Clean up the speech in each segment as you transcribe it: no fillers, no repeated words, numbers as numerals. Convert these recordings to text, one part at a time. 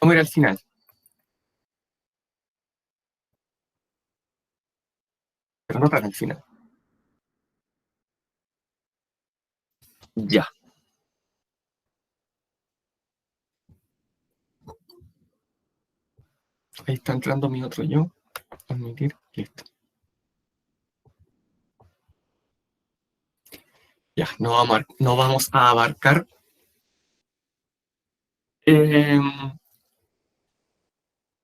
¿Cómo era el final? Pero no tan el final. Ya. Ahí está entrando mi otro yo. Admitir, listo. Ya, no vamos a abarcar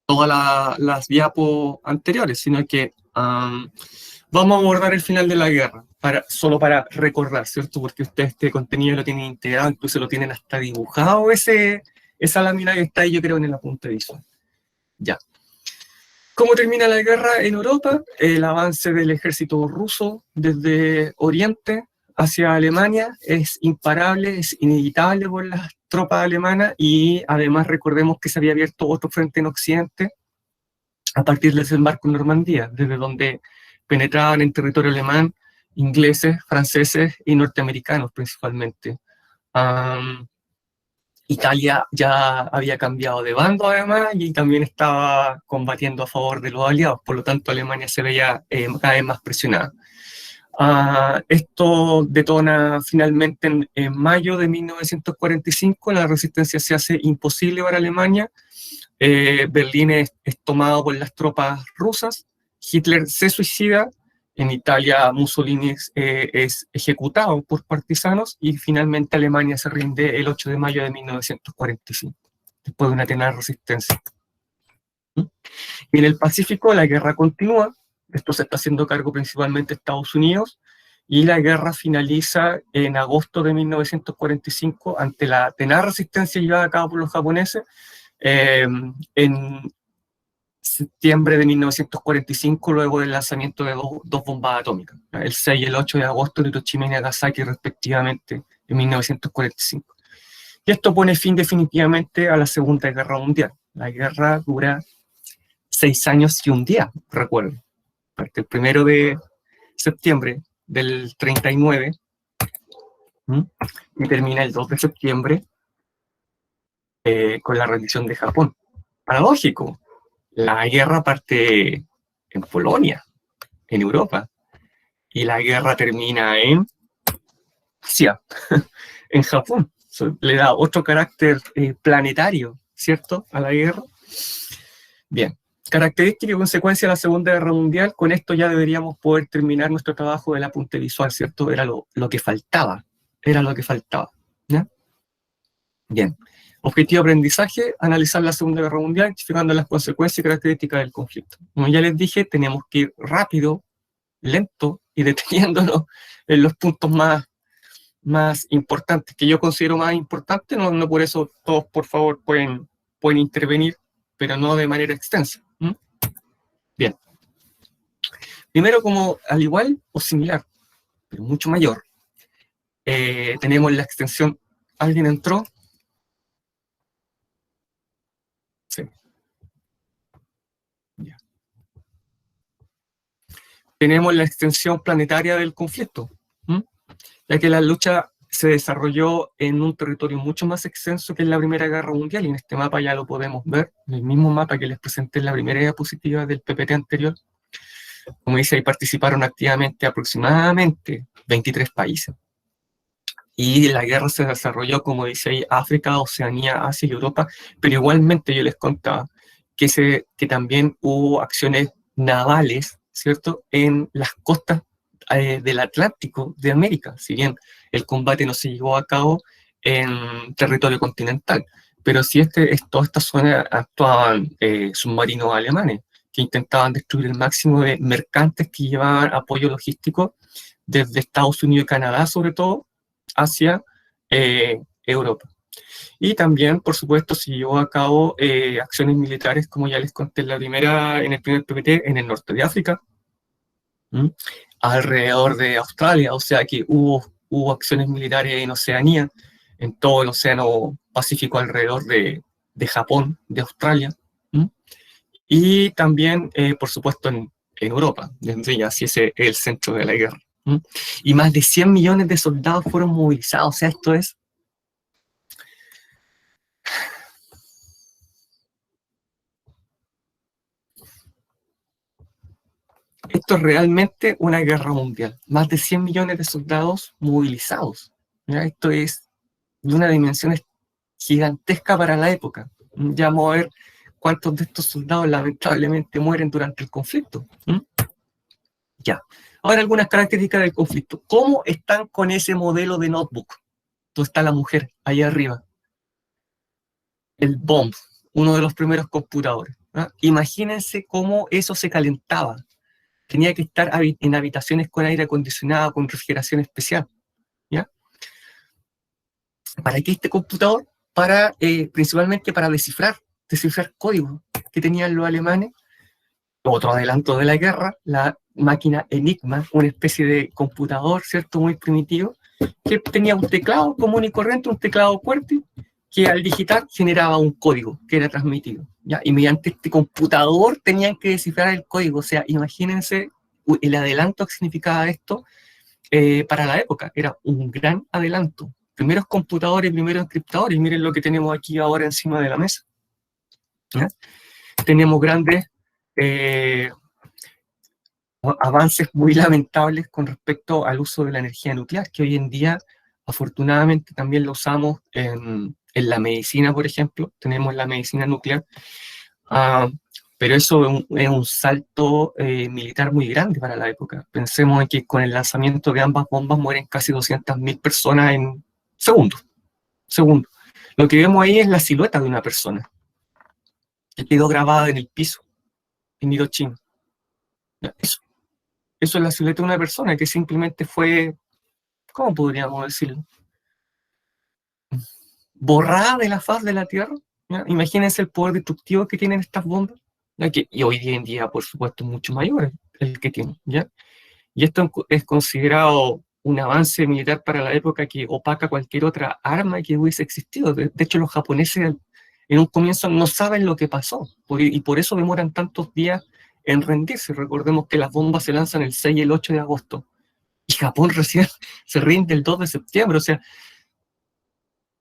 todas las diapos anteriores, sino que vamos a abordar el final de la guerra, solo para recordar, ¿cierto? Porque ustedes este contenido lo tienen integrado, incluso lo tienen hasta dibujado, esa lámina que está ahí, yo creo, en el apunte visual. Ya. ¿Cómo termina la guerra en Europa? El avance del ejército ruso desde Oriente hacia Alemania es imparable, es inevitable por las tropas alemanas, y además recordemos que se había abierto otro frente en Occidente a partir del desembarco en Normandía, desde donde penetraban en territorio alemán ingleses, franceses y norteamericanos principalmente. Italia ya había cambiado de bando además y también estaba combatiendo a favor de los aliados, por lo tanto Alemania se veía cada vez más presionada. Esto detona finalmente en mayo de 1945, la resistencia se hace imposible para Alemania, Berlín es tomado por las tropas rusas, Hitler se suicida, en Italia Mussolini es ejecutado por partisanos y finalmente Alemania se rinde el 8 de mayo de 1945, después de una tenaz resistencia. Y en el Pacífico la guerra continúa, esto se está haciendo cargo principalmente Estados Unidos, y la guerra finaliza en agosto de 1945 ante la tenaz resistencia llevada a cabo por los japoneses. En septiembre de 1945, luego del lanzamiento de dos bombas atómicas, el 6 y el 8 de agosto en Hiroshima y Nagasaki respectivamente, en 1945. Y esto pone fin definitivamente a la Segunda Guerra Mundial. La guerra dura 6 años y un día, recuerdo. Parte el 1 de septiembre del 39 y termina el 2 de septiembre con la rendición de Japón. Paradójico, la guerra parte en Polonia, en Europa, y la guerra termina en Asia, en Japón. Eso le da otro carácter planetario, ¿cierto?, a la guerra. Bien, característica y consecuencia de la Segunda Guerra Mundial. Con esto ya deberíamos poder terminar nuestro trabajo del apunte visual, ¿cierto? Era lo que faltaba, ¿ya? Bien. Objetivo de aprendizaje: analizar la Segunda Guerra Mundial, identificando las consecuencias y características del conflicto. Como ya les dije, tenemos que ir rápido, lento y deteniéndonos en los puntos más importantes, que yo considero más importantes. No por eso todos, por favor, pueden intervenir, pero no de manera extensa. Bien. Primero, como al igual o similar, pero mucho mayor, tenemos la extensión. ¿Alguien entró? Sí. Ya. Tenemos la extensión planetaria del conflicto, ya que la lucha se desarrolló en un territorio mucho más extenso que en la Primera Guerra Mundial, y en este mapa ya lo podemos ver, en el mismo mapa que les presenté en la primera diapositiva del PPT anterior. Como dice, ahí participaron activamente aproximadamente 23 países. Y la guerra se desarrolló, como dice ahí, África, Oceanía, Asia y Europa, pero igualmente yo les contaba que también hubo acciones navales, ¿cierto?, en las costas del Atlántico de América, si bien el combate no se llevó a cabo en territorio continental, pero sí toda esta zona actuaban submarinos alemanes que intentaban destruir el máximo de mercantes que llevaban apoyo logístico desde Estados Unidos y Canadá, sobre todo, hacia Europa. Y también, por supuesto, se llevó a cabo acciones militares, como ya les conté en el primer PPT, en el norte de África, alrededor de Australia, o sea que hubo acciones militares en Oceanía, en todo el Océano Pacífico alrededor de Japón, de Australia, y también, por supuesto, en Europa, donde ya sí es el centro de la guerra. Y más de 100 millones de soldados fueron movilizados. O sea, esto es Esto es realmente una guerra mundial. Más de 100 millones de soldados movilizados. ¿Ya? Esto es de una dimensión gigantesca para la época. Ya vamos a ver cuántos de estos soldados lamentablemente mueren durante el conflicto. Ya. Ahora algunas características del conflicto. ¿Cómo están con ese modelo de notebook? Tú está la mujer ahí arriba. El BOM, uno de los primeros computadores. Imagínense cómo eso se calentaba. Tenía que estar en habitaciones con aire acondicionado, con refrigeración especial. ¿Ya? ¿Para qué este computador? Principalmente para descifrar códigos que tenían los alemanes. Otro adelanto de la guerra, la máquina Enigma, una especie de computador, ¿cierto? Muy primitivo, que tenía un teclado común y corriente, un teclado QWERTY, que al digitar generaba un código que era transmitido, ¿ya? Y mediante este computador tenían que descifrar el código. O sea, imagínense el adelanto que significaba esto para la época. Era un gran adelanto. Primeros computadores, primeros encriptadores. Miren lo que tenemos aquí ahora encima de la mesa. ¿Ya? Tenemos grandes avances muy lamentables con respecto al uso de la energía nuclear, que hoy en día, afortunadamente, también lo usamos en la medicina, por ejemplo. Tenemos la medicina nuclear. Pero eso es un salto militar muy grande para la época. Pensemos en que con el lanzamiento de ambas bombas mueren casi 200.000 personas en segundos. Lo que vemos ahí es la silueta de una persona que quedó grabada en el piso, en Hiroshima. Eso es la silueta de una persona que simplemente fue, ¿cómo podríamos decirlo? Borrada de la faz de la Tierra. ¿Ya? Imagínense el poder destructivo que tienen estas bombas. Y hoy en día, por supuesto, es mucho mayor el que tienen. ¿Ya? Y esto es considerado un avance militar para la época que opaca cualquier otra arma que hubiese existido. De hecho, los japoneses en un comienzo no saben lo que pasó, y por eso demoran tantos días en rendirse. Recordemos que las bombas se lanzan el 6 y el 8 de agosto, y Japón recién se rinde el 2 de septiembre. O sea,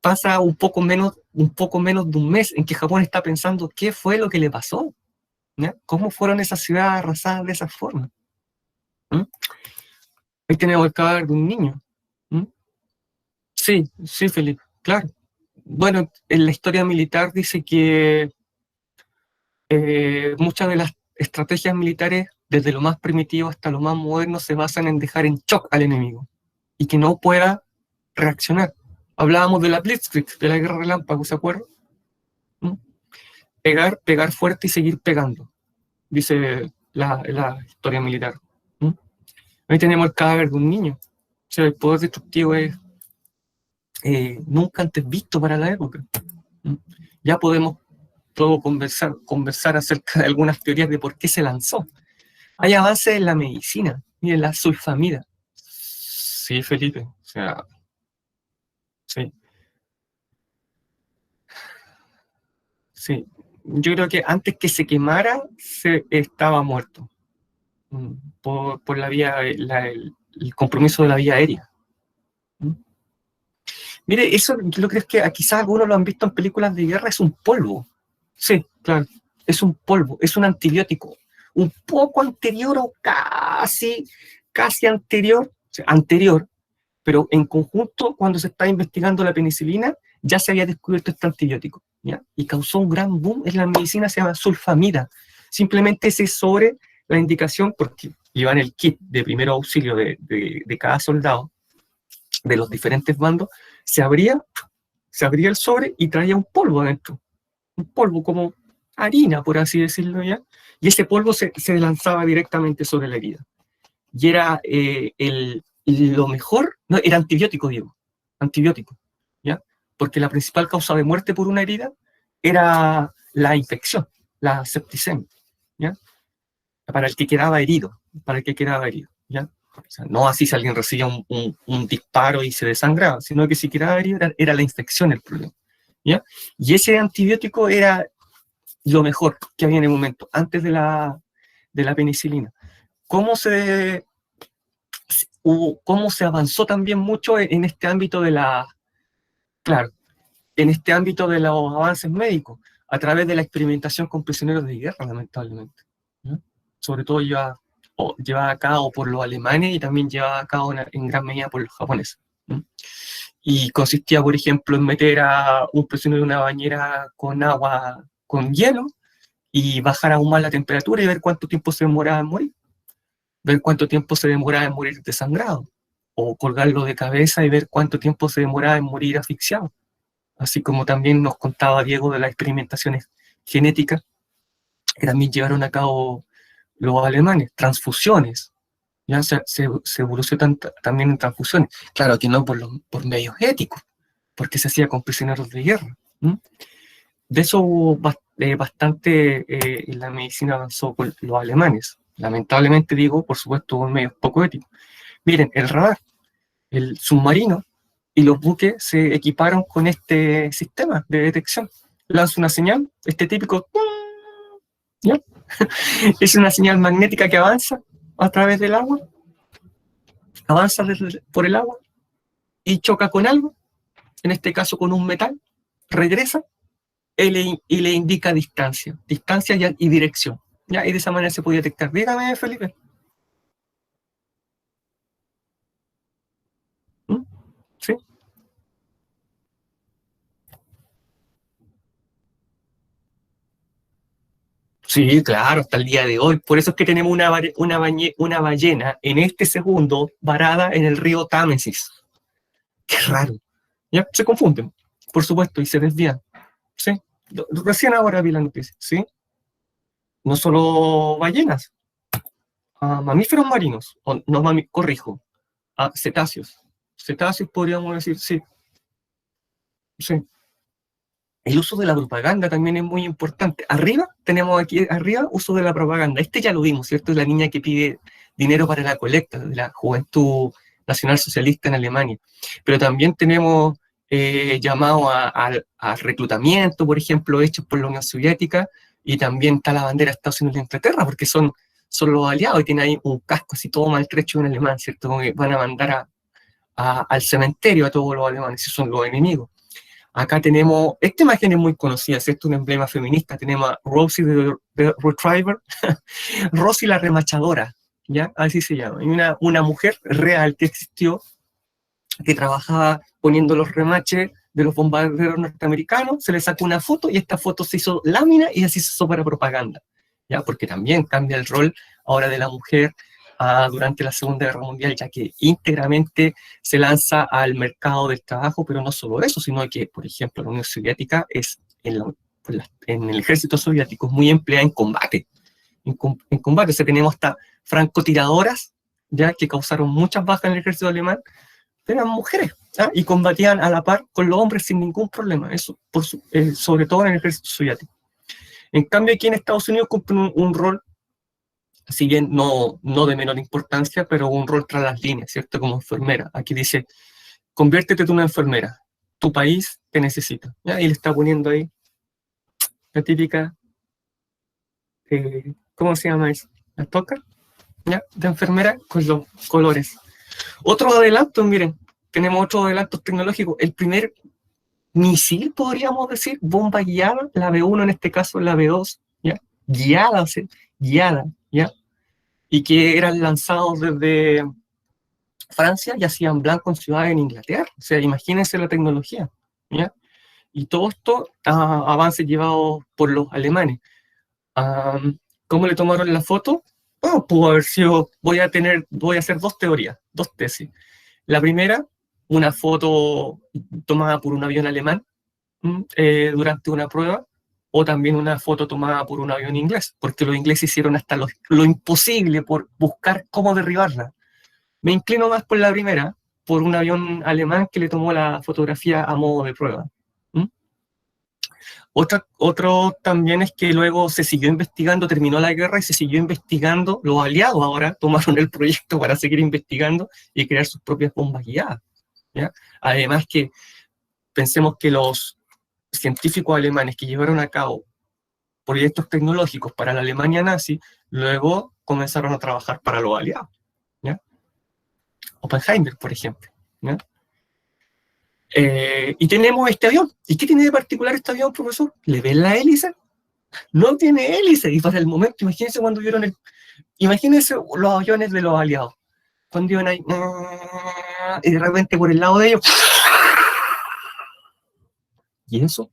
pasa un poco menos de un mes en que Japón está pensando qué fue lo que le pasó, ¿ya? ¿Cómo fueron esas ciudades arrasadas de esa forma? ¿Mm? Ahí tenemos el cadáver de un niño. ¿Mm? Sí, sí, Felipe, claro. Bueno, en la historia militar dice que muchas de las estrategias militares, desde lo más primitivo hasta lo más moderno, se basan en dejar en shock al enemigo y que no pueda reaccionar. Hablábamos de la Blitzkrieg, de la guerra relámpago, ¿se acuerdan? ¿Mm? Pegar fuerte y seguir pegando, dice la historia militar. ¿Mm? Ahí tenemos el cadáver de un niño. O sea, el poder destructivo es nunca antes visto para la época. ¿Mm? Ya podemos todo conversar acerca de algunas teorías de por qué se lanzó. Hay avances en la medicina y en la sulfamida. Sí, Felipe, o sea, sí, sí. Yo creo que antes que se quemara, se estaba muerto. Por la vía, el compromiso de la vía aérea. Mire, eso yo creo que quizás algunos lo han visto en películas de guerra, es un polvo. Sí, claro, es un polvo, es un antibiótico. Un poco anterior o casi anterior, o sea, anterior, pero en conjunto, cuando se está investigando la penicilina, ya se había descubierto este antibiótico, ¿ya? Y causó un gran boom en la medicina, se llama sulfamida. Simplemente ese sobre la indicación, porque iba en el kit de primer auxilio de cada soldado, de los diferentes bandos, se abría el sobre y traía un polvo adentro, un polvo como harina, por así decirlo ya, y ese polvo se lanzaba directamente sobre la herida. Y era lo mejor, no, era antibiótico, Diego, antibiótico, ¿ya? Porque la principal causa de muerte por una herida era la infección, la septicemia, ¿ya? Para el que quedaba herido, ¿ya? O sea, no así si alguien recibía un disparo y se desangraba, sino que si quedaba herido era la infección el problema, ¿ya? Y ese antibiótico era lo mejor que había en el momento, antes de la penicilina. ¿Cómo se avanzó también mucho en este ámbito claro, en este ámbito de los avances médicos, a través de la experimentación con prisioneros de guerra, lamentablemente, ¿no? Sobre todo ya llevada a cabo por los alemanes y también llevada a cabo en gran medida por los japoneses. Y consistía, por ejemplo, en meter a un prisionero en una bañera con agua, con hielo, y bajar aún más la temperatura y ver cuánto tiempo se demoraba en morir. Ver cuánto tiempo se demoraba en morir desangrado. O colgarlo de cabeza y ver cuánto tiempo se demoraba en morir asfixiado. Así como también nos contaba Diego de las experimentaciones genéticas que también llevaron a cabo los alemanes, transfusiones. Ya se evolucionó también en transfusiones. Claro que no por medios éticos, porque se hacía con prisioneros de guerra. De eso hubo bastante en la medicina avanzó con los alemanes. Lamentablemente digo, por supuesto, con medios poco éticos. Miren, el radar, el submarino y los buques se equiparon con este sistema de detección. Lanza una señal, este típico, ¿ya? Es una señal magnética que avanza a través del agua, avanza por el agua y choca con algo, en este caso con un metal, regresa y le indica distancia y dirección. ¿Ya? Y de esa manera se puede detectar. Dígame, Felipe. ¿Sí? Sí, claro, hasta el día de hoy. Por eso es que tenemos una ballena en este segundo varada en el río Támesis. Qué raro. ¿Ya? Se confunden, por supuesto, y se desvían. ¿Sí? Recién ahora vi la noticia. ¿Sí? No solo ballenas, mamíferos marinos, o no corrijo, cetáceos. Cetáceos podríamos decir, sí, sí. El uso de la propaganda también es muy importante. Arriba, tenemos aquí arriba, uso de la propaganda. Este ya lo vimos, ¿cierto? Es la niña que pide dinero para la colecta de la Juventud Nacional Socialista en Alemania. Pero también tenemos llamados al reclutamiento, por ejemplo, hechos por la Unión Soviética, y también está la bandera de Estados Unidos de Inglaterra, porque son los aliados y tienen ahí un casco así todo maltrecho en alemán, ¿cierto? Como que van a mandar al cementerio a todos los alemanes, si son los enemigos. Acá tenemos, esta imagen es muy conocida, ¿cierto? Un emblema feminista. Tenemos a Rosie the Retriever, Rosie la remachadora, ¿ya? Así se llama. Y una mujer real que existió, que trabajaba poniendo los remaches de los bombarderos norteamericanos, se le sacó una foto y esta foto se hizo lámina y así se hizo para propaganda, ¿ya? Porque también cambia el rol ahora de la mujer durante la Segunda Guerra Mundial, ya que íntegramente se lanza al mercado del trabajo, pero no solo eso, sino que, por ejemplo, la Unión Soviética es, en el ejército soviético, es muy empleada en combate. En combate, o sea, tenemos hasta francotiradoras, ya que causaron muchas bajas en el ejército alemán, eran mujeres, ¿ah? Y combatían a la par con los hombres sin ningún problema, eso sobre todo en el ejército soviético. En cambio, aquí en Estados Unidos cumplen un rol, si bien no de menor importancia, pero un rol tras las líneas, ¿cierto? Como enfermera. Aquí dice, conviértete en una enfermera, tu país te necesita. ¿Ya? Y le está poniendo ahí la típica, ¿cómo se llama eso? La toca, ¿ya? De enfermera con los colores. Otro adelanto, miren, tenemos otros adelantos tecnológicos. El primer misil, podríamos decir, bomba guiada, la B1 en este caso, la B2, ¿ya? Guiada, o sea, guiada, ¿ya? Y que eran lanzados desde Francia y hacían blanco en ciudades en Inglaterra. O sea, imagínense la tecnología, ¿ya? Y todo esto, avances llevados por los alemanes. ¿Cómo le tomaron la foto? Oh, pudo haber sido, voy a hacer dos teorías, dos tesis. La primera, una foto tomada por un avión alemán durante una prueba, o también una foto tomada por un avión inglés, porque los ingleses hicieron hasta lo imposible por buscar cómo derribarla. Me inclino más por la primera, por un avión alemán que le tomó la fotografía a modo de prueba. Otro también es que luego se siguió investigando, terminó la guerra y se siguió investigando. Los aliados ahora tomaron el proyecto para seguir investigando y crear sus propias bombas guiadas, ¿ya? Además que pensemos que los científicos alemanes que llevaron a cabo proyectos tecnológicos para la Alemania nazi, luego comenzaron a trabajar para los aliados, ¿ya? Oppenheimer, por ejemplo, ¿ya? Y tenemos este avión. ¿Y qué tiene de particular este avión, profesor? ¿Le ven la hélice? no tiene hélice. Y para el momento, imagínense cuando vieron imagínense los aviones de los aliados, cuando iban ahí, y de repente por el lado de ellos, ¿y eso?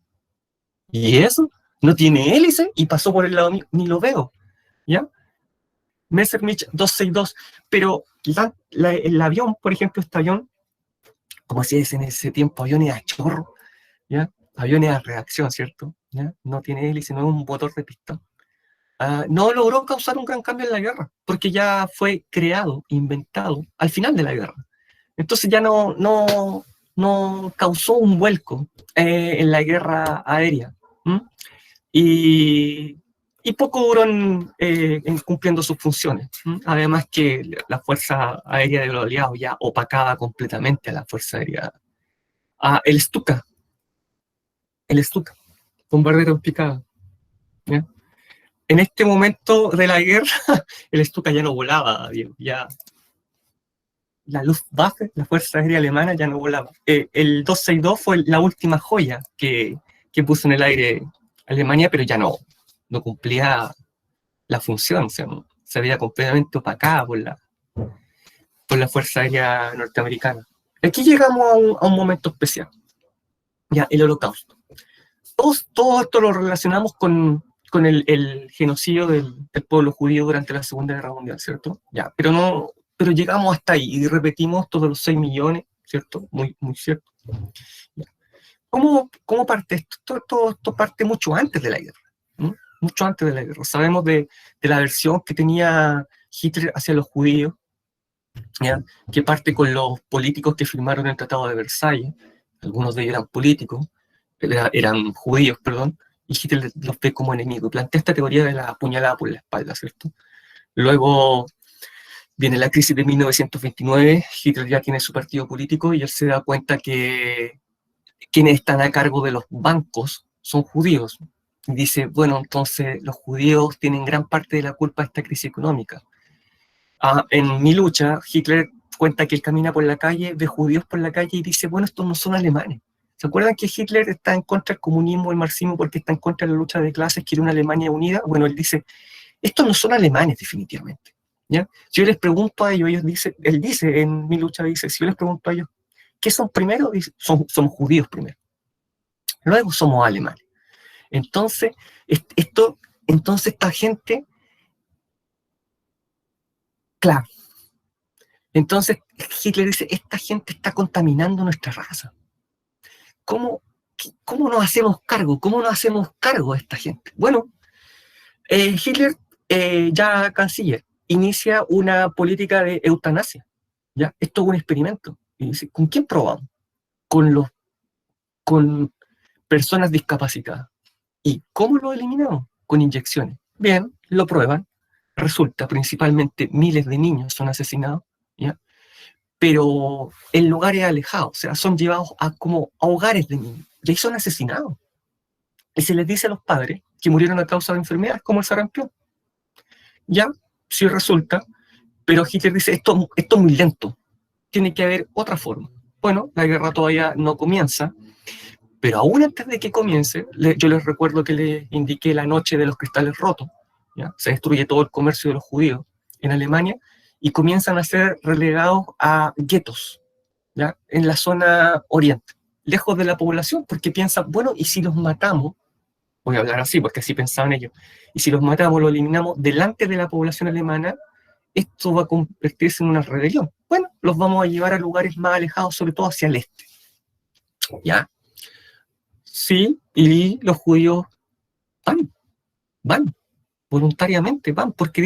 ¿Y eso? No tiene hélice y pasó por el lado mío, ni lo veo, ¿ya? Messerschmitt 262, pero el avión, por ejemplo, este avión, como se dice en ese tiempo, aviones a chorro, ¿ya? Aviones a reacción, ¿cierto? ¿Ya? No tiene hélice, no es un motor de pistón. No logró causar un gran cambio en la guerra, porque ya fue creado, inventado al final de la guerra. Entonces ya no causó un vuelco en la guerra aérea. ¿Mm? Y, y poco duró en cumpliendo sus funciones. ¿Mm? Además que la Fuerza Aérea de los Aliados ya opacaba completamente a la Fuerza Aérea. El Stuka, bombardero en picada. ¿Ya? En este momento de la guerra, el Stuka ya no volaba, ya la Luftwaffe, la Fuerza Aérea Alemana, ya no volaba. El 262 fue la última joya que puso en el aire Alemania, pero ya no cumplía la función, se veía completamente opacada por la Fuerza Aérea Norteamericana. Aquí llegamos a un momento especial, ya, el Holocausto. Todo esto lo relacionamos con el genocidio del pueblo judío durante la Segunda Guerra Mundial, ¿cierto? Ya, pero llegamos hasta ahí y repetimos todos los 6 millones, ¿cierto? Muy, muy cierto. Ya. ¿Cómo parte esto? Esto parte mucho antes de la guerra, ¿no? Mucho antes de la guerra. Sabemos de la versión que tenía Hitler hacia los judíos, ¿ya? Que parte con los políticos que firmaron el Tratado de Versalles. Algunos de ellos eran políticos, eran judíos, perdón, y Hitler los ve como enemigos. Plantea esta teoría de la puñalada por la espalda, ¿cierto? Luego viene la crisis de 1929, Hitler ya tiene su partido político y él se da cuenta que quienes están a cargo de los bancos son judíos. Y dice, bueno, entonces los judíos tienen gran parte de la culpa de esta crisis económica. En Mi lucha, Hitler cuenta que él camina por la calle, ve judíos por la calle y dice, bueno, estos no son alemanes. ¿Se acuerdan que Hitler está en contra del comunismo, el marxismo, porque está en contra de la lucha de clases, quiere una Alemania unida? Bueno, él dice, estos no son alemanes definitivamente. ¿Ya? Si yo les pregunto a ellos, él dice en Mi lucha, dice, si yo les pregunto a ellos, ¿qué son primero? Dice, somos judíos primero. Luego somos alemanes. Entonces, entonces esta gente, claro, entonces Hitler dice, esta gente está contaminando nuestra raza. ¿Cómo, cómo nos hacemos cargo? ¿Cómo nos hacemos cargo de esta gente? Bueno, Hitler, ya canciller, inicia una política de eutanasia. ¿Ya? Esto es un experimento. Y dice, ¿con quién probamos? Con personas discapacitadas. ¿Y cómo lo eliminamos? Con inyecciones. Bien, lo prueban. Resulta, principalmente miles de niños son asesinados, ¿ya? Pero en lugares alejados, o sea, son llevados como a hogares de niños. Y ahí son asesinados. Y se les dice a los padres que murieron a causa de enfermedades como el sarampión. Ya, sí resulta, pero Hitler dice, esto es muy lento, tiene que haber otra forma. Bueno, la guerra todavía no comienza, pero aún antes de que comience, yo les recuerdo que les indiqué la noche de los cristales rotos, ¿ya? Se destruye todo el comercio de los judíos en Alemania y comienzan a ser relegados a guetos, ¿ya? En la zona oriente, lejos de la población, porque piensan, bueno, ¿y si los matamos? Voy a hablar así, porque así pensaban ellos. Y si los matamos, los eliminamos delante de la población alemana, esto va a convertirse en una rebelión. Bueno, los vamos a llevar a lugares más alejados, sobre todo hacia el este. ¿Ya? Sí, y los judíos van, voluntariamente van, porque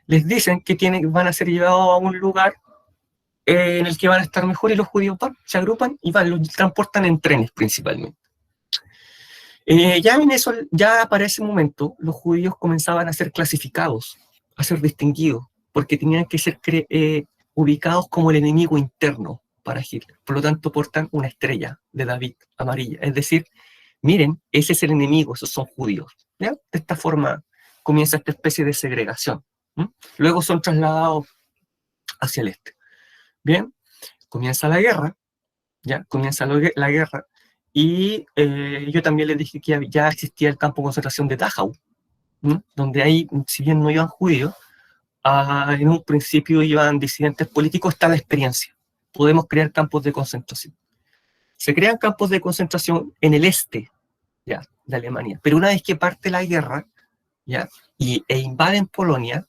les dicen que van a ser llevados a un lugar en el que van a estar mejor y los judíos van, se agrupan y van, los transportan en trenes principalmente. Ya para ese momento, los judíos comenzaban a ser clasificados, a ser distinguidos, porque tenían que ser ubicados como el enemigo interno para Hitler. Por lo tanto, portan una estrella de David amarilla. Es decir, miren, ese es el enemigo, esos son judíos. ¿Ya? De esta forma comienza esta especie de segregación. ¿Mm? Luego son trasladados hacia el este. Bien, comienza la guerra, ya comienza la guerra, Y yo también les dije que ya existía el campo de concentración de Dachau, ¿no? Donde ahí, si bien no iban judíos, en un principio iban disidentes políticos. Está la experiencia. Podemos crear campos de concentración. Se crean campos de concentración en el este, ya, de Alemania, pero una vez que parte la guerra, ya, e invaden Polonia,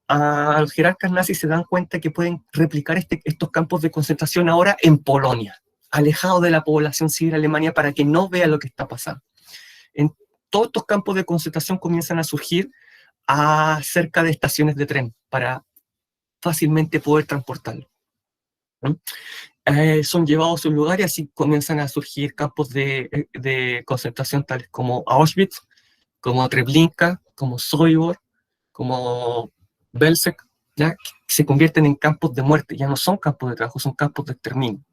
a los jerarcas nazis se dan cuenta que pueden replicar estos campos de concentración ahora en Polonia, alejados de la población civil alemana para que no vea lo que está pasando. En todos estos campos de concentración comienzan a surgir cerca de estaciones de tren para fácilmente poder transportarlo. Son llevados a un lugar y así comienzan a surgir campos de concentración tales como Auschwitz, como Treblinka, como Sobibor, como Belzec, ¿ya? Que se convierten en campos de muerte. Ya no son campos de trabajo, son campos de exterminio.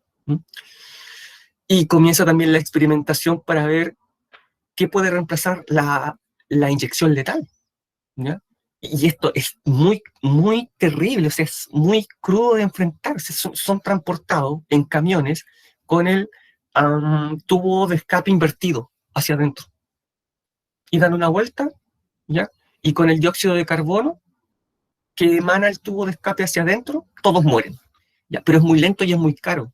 Y comienza también la experimentación para ver qué puede reemplazar la inyección letal, ¿ya? Y esto es muy, muy terrible, o sea, es muy crudo de enfrentarse. Son transportados en camiones con el tubo de escape invertido hacia adentro. Y dan una vuelta, ¿ya? Y con el dióxido de carbono que emana el tubo de escape hacia adentro, todos mueren. ¿Ya? Pero es muy lento y es muy caro.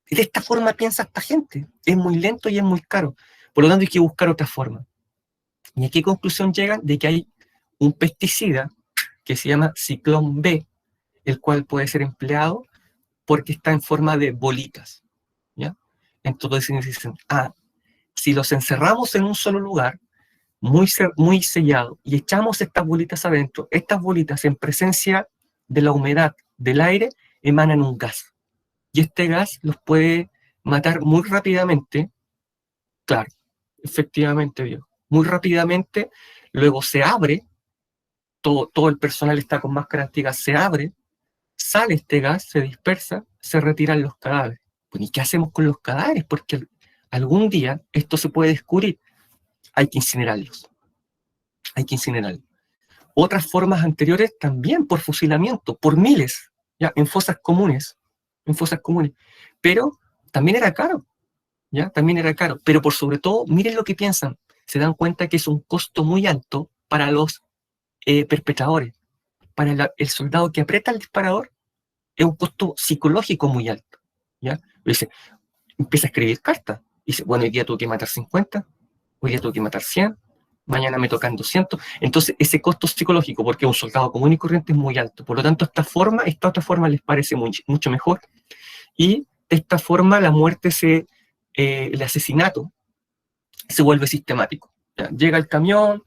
De esta forma piensa esta gente. Es muy lento y es muy caro. Por lo tanto, hay que buscar otra forma. ¿Y a qué conclusión llegan? De que hay un pesticida que se llama ciclón B, el cual puede ser empleado porque está en forma de bolitas, ¿ya? Entonces dicen, si los encerramos en un solo lugar, muy sellado, y echamos estas bolitas adentro, estas bolitas en presencia de la humedad del aire emanan un gas. Y este gas los puede matar muy rápidamente, claro, efectivamente, vio, muy rápidamente, luego se abre, todo el personal está con máscara antigua, se abre, sale este gas, se dispersa, se retiran los cadáveres. Pues, ¿y qué hacemos con los cadáveres? Porque algún día esto se puede descubrir. Hay que incinerarlos. Hay que incinerarlos. Otras formas anteriores también por fusilamiento, por miles, ¿ya? En fosas comunes. Pero también era caro, ¿ya? También era caro. Pero por sobre todo, miren lo que piensan. Se dan cuenta que es un costo muy alto para los perpetradores. Para el soldado que aprieta el disparador, es un costo psicológico muy alto, ¿ya? Dice, empieza a escribir cartas. Dice, bueno, hoy día tuve que matar 50, hoy día tuve que matar 100, mañana me tocan 200. Entonces, ese costo psicológico, porque un soldado común y corriente es muy alto. Por lo tanto, esta otra forma les parece mucho mejor. Y de esta forma, la muerte, el asesinato, se vuelve sistemático. ¿Ya? Llega el camión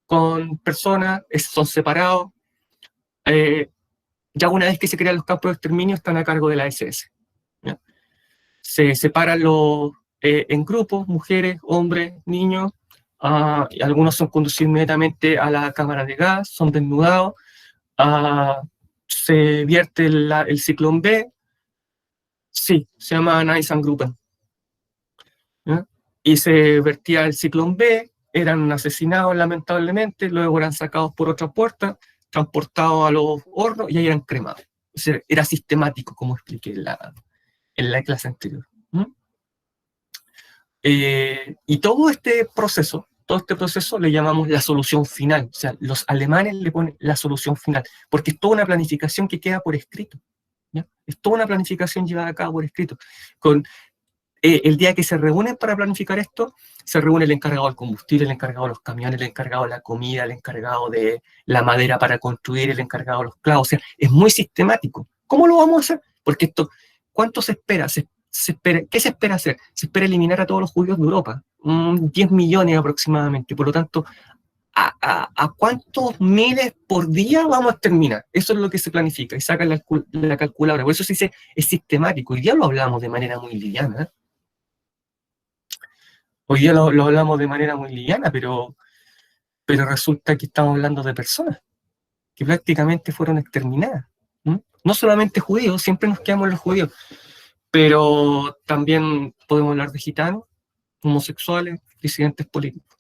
con personas, son separados. Ya una vez que se crean los campos de exterminio, están a cargo de la SS. ¿Ya? Se separan en grupos, mujeres, hombres, niños. Algunos son conducidos inmediatamente a la cámara de gas, son desnudados. Se vierte el ciclón B. Sí, se llama Einsatzgruppen. ¿Ya? Y se vertía el ciclón B, eran asesinados lamentablemente, luego eran sacados por otra puerta, transportados a los hornos y ahí eran cremados. O sea, era sistemático, como expliqué en la clase anterior. Y todo este proceso le llamamos la solución final. O sea, los alemanes le ponen la solución final, porque es toda una planificación que queda por escrito. ¿Ya? Es toda una planificación llevada a cabo por escrito. El día que se reúnen para planificar esto, se reúne el encargado del combustible, el encargado de los camiones, el encargado de la comida, el encargado de la madera para construir, el encargado de los clavos. O sea, es muy sistemático. ¿Cómo lo vamos a hacer? Porque ¿cuánto se espera? ¿Qué se espera hacer? Se espera eliminar a todos los judíos de Europa, 10 millones aproximadamente. Por lo tanto, ¿a cuántos miles por día vamos a exterminar? Eso es lo que se planifica y sacan la calculadora. Por eso se dice, es sistemático. Hoy día lo hablamos de manera muy liviana. Hoy día lo hablamos de manera muy liviana, pero resulta que estamos hablando de personas que prácticamente fueron exterminadas. No solamente judíos, siempre nos quedamos en los judíos, pero también podemos hablar de gitanos, homosexuales, disidentes políticos.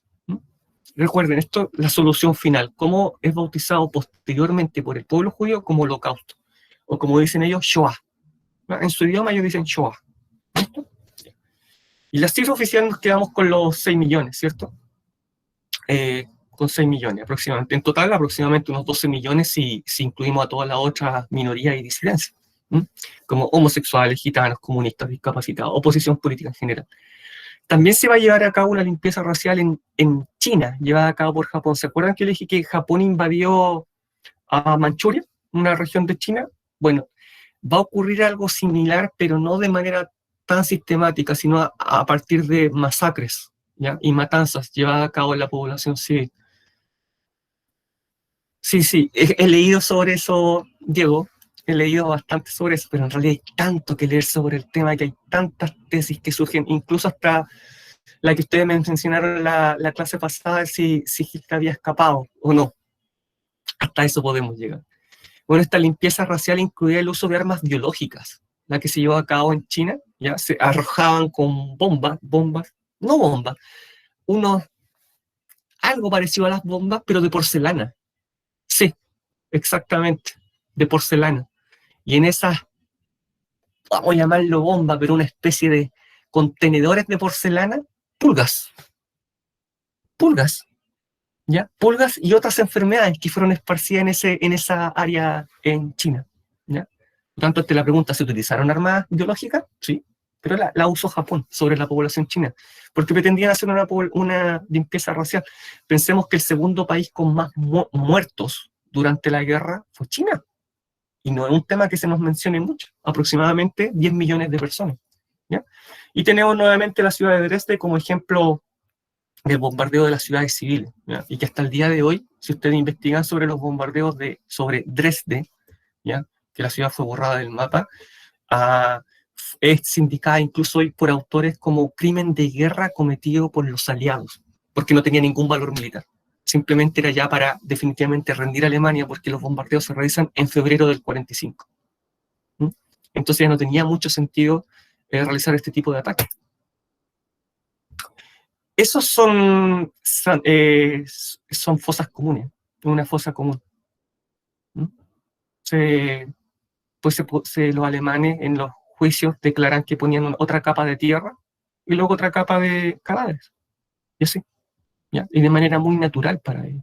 Recuerden, esto es la solución final, cómo es bautizado posteriormente por el pueblo judío como holocausto, o como dicen ellos, Shoah. En su idioma ellos dicen Shoah. ¿Listo? Y la cifra oficial nos quedamos con los 6 millones, ¿cierto? Con 6 millones aproximadamente. En total, aproximadamente unos 12 millones si incluimos a todas las otras minorías y disidencias, como homosexuales, gitanos, comunistas, discapacitados, oposición política en general. También se va a llevar a cabo una limpieza racial en China, llevada a cabo por Japón. ¿Se acuerdan que le dije que Japón invadió a Manchuria, una región de China? Bueno, va a ocurrir algo similar, pero no de manera tan sistemática, sino a partir de masacres, ¿ya? Y matanzas llevadas a cabo en la población civil. Sí, he leído sobre eso, Diego, he leído bastante sobre eso, pero en realidad hay tanto que leer sobre el tema, que hay tantas tesis que surgen, incluso hasta la que ustedes me mencionaron la clase pasada, si Hitler había escapado o no. Hasta eso podemos llegar. Bueno, esta limpieza racial incluía el uso de armas biológicas, la que se llevó a cabo en China, ya se arrojaban con no bombas, algo parecido a las bombas, pero de porcelana. Sí, exactamente, de porcelana. Y en esas, vamos a llamarlo bomba, pero una especie de contenedores de porcelana, pulgas, ¿ya? Pulgas y otras enfermedades que fueron esparcidas en esa área en China, ¿ya? Por tanto, te la pregunta, ¿se utilizaron armas biológicas? Sí, pero la usó Japón sobre la población china, porque pretendían hacer una limpieza racial. Pensemos que el segundo país con más muertos durante la guerra fue China, y no es un tema que se nos mencione mucho, aproximadamente 10 millones de personas, ¿ya? Y tenemos nuevamente la ciudad de Dresde como ejemplo del bombardeo de las ciudades civiles, ¿ya? Y que hasta el día de hoy, si ustedes investigan sobre los bombardeos sobre Dresde, ¿ya? Que la ciudad fue borrada del mapa, es sindicada incluso hoy por autores como crimen de guerra cometido por los aliados, porque no tenía ningún valor militar. Simplemente era ya para definitivamente rendir a Alemania, porque los bombardeos se realizan en febrero del 45. Entonces ya no tenía mucho sentido realizar este tipo de ataques. Esos son fosas comunes, una fosa común. Los alemanes en los juicios declaran que ponían otra capa de tierra y luego otra capa de cadáveres. Y así, ¿ya? Y de manera muy natural para ellos.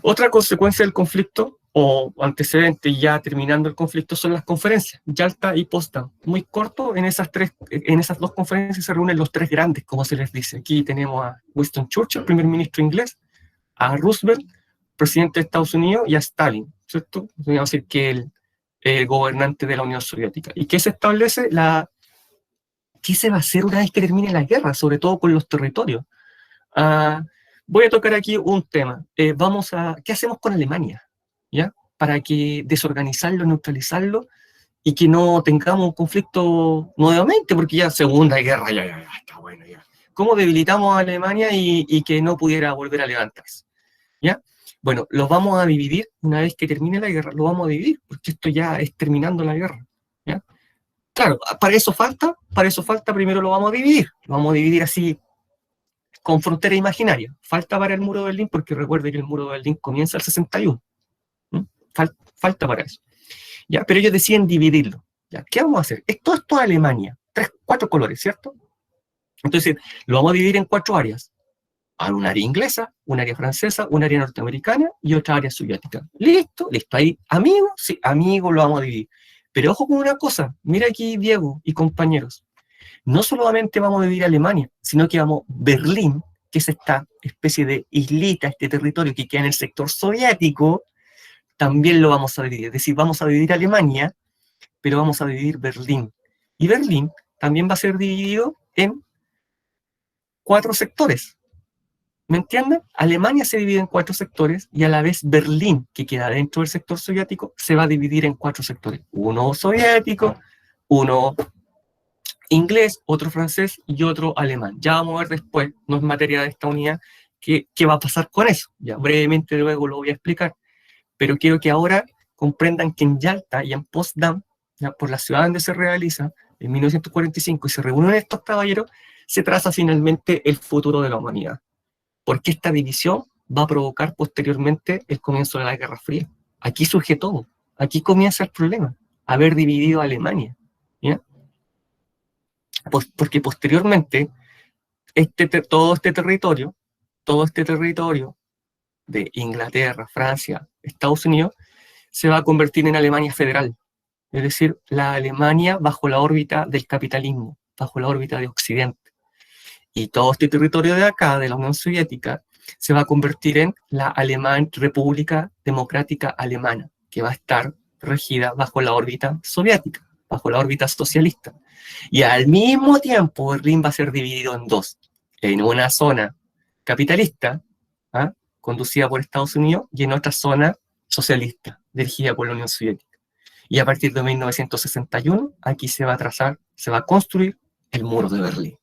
Otra consecuencia del conflicto, o antecedente ya terminando el conflicto, son las conferencias, Yalta y Potsdam. Muy corto, en esas dos conferencias se reúnen los tres grandes, como se les dice. Aquí tenemos a Winston Churchill, primer ministro inglés, a Roosevelt, presidente de Estados Unidos, y a Stalin, ¿cierto? Podríamos decir que el gobernante de la Unión Soviética. ¿Y qué se establece? ¿Qué se va a hacer una vez que termine la guerra, sobre todo con los territorios? Voy a tocar aquí un tema. ¿Qué hacemos con Alemania? ¿Ya? Para que desorganizarlo, neutralizarlo, y que no tengamos un conflicto nuevamente, porque ya Segunda Guerra, ya está bueno, ya. ¿Cómo debilitamos a Alemania y que no pudiera volver a levantarse? ¿Ya? Bueno, los vamos a dividir, una vez que termine la guerra, lo vamos a dividir, porque esto ya es terminando la guerra, ¿ya? Claro, para eso falta primero lo vamos a dividir así, con frontera imaginaria. Falta para el muro de Berlín, porque recuerde que el muro de Berlín comienza el 61. Falta para eso. ¿Ya? Pero ellos deciden dividirlo. ¿Ya? ¿Qué vamos a hacer? Esto es toda Alemania. 4 colores, ¿cierto? Entonces, lo vamos a dividir en 4 áreas. Hay un área inglesa, un área francesa, un área norteamericana y otra área soviética. Listo. Ahí, amigos, sí, amigos, lo vamos a dividir. Pero ojo con una cosa. Mira aquí, Diego y compañeros. No solamente vamos a dividir Alemania, sino que Berlín, que es esta especie de islita, este territorio que queda en el sector soviético, también lo vamos a dividir. Es decir, vamos a dividir Alemania, pero vamos a dividir Berlín. Y Berlín también va a ser dividido en 4 sectores. ¿Me entienden? Alemania se divide en 4 sectores y a la vez Berlín, que queda dentro del sector soviético, se va a dividir en 4 sectores. Uno soviético, uno inglés, otro francés y otro alemán. Ya vamos a ver después, no es materia de esta unidad, qué va a pasar con eso. Ya brevemente luego lo voy a explicar. Pero quiero que ahora comprendan que en Yalta y en Potsdam, ya, por la ciudad donde se realiza, en 1945, y se reúnen estos caballeros, se traza finalmente el futuro de la humanidad. Porque esta división va a provocar posteriormente el comienzo de la Guerra Fría. Aquí surge todo. Aquí comienza el problema. Haber dividido a Alemania. ¿Ya? porque posteriormente todo este territorio de Inglaterra, Francia, Estados Unidos, se va a convertir en Alemania federal, es decir, la Alemania bajo la órbita del capitalismo, bajo la órbita de Occidente. Y todo este territorio de acá, de la Unión Soviética, se va a convertir en la República Democrática Alemana, que va a estar regida bajo la órbita soviética, bajo la órbita socialista. Y al mismo tiempo, Berlín va a ser dividido en dos, en una zona capitalista, ¿ah?, conducida por Estados Unidos, y en otra zona socialista, dirigida por la Unión Soviética. Y a partir de 1961, aquí se va a trazar, se va a construir el muro de Berlín,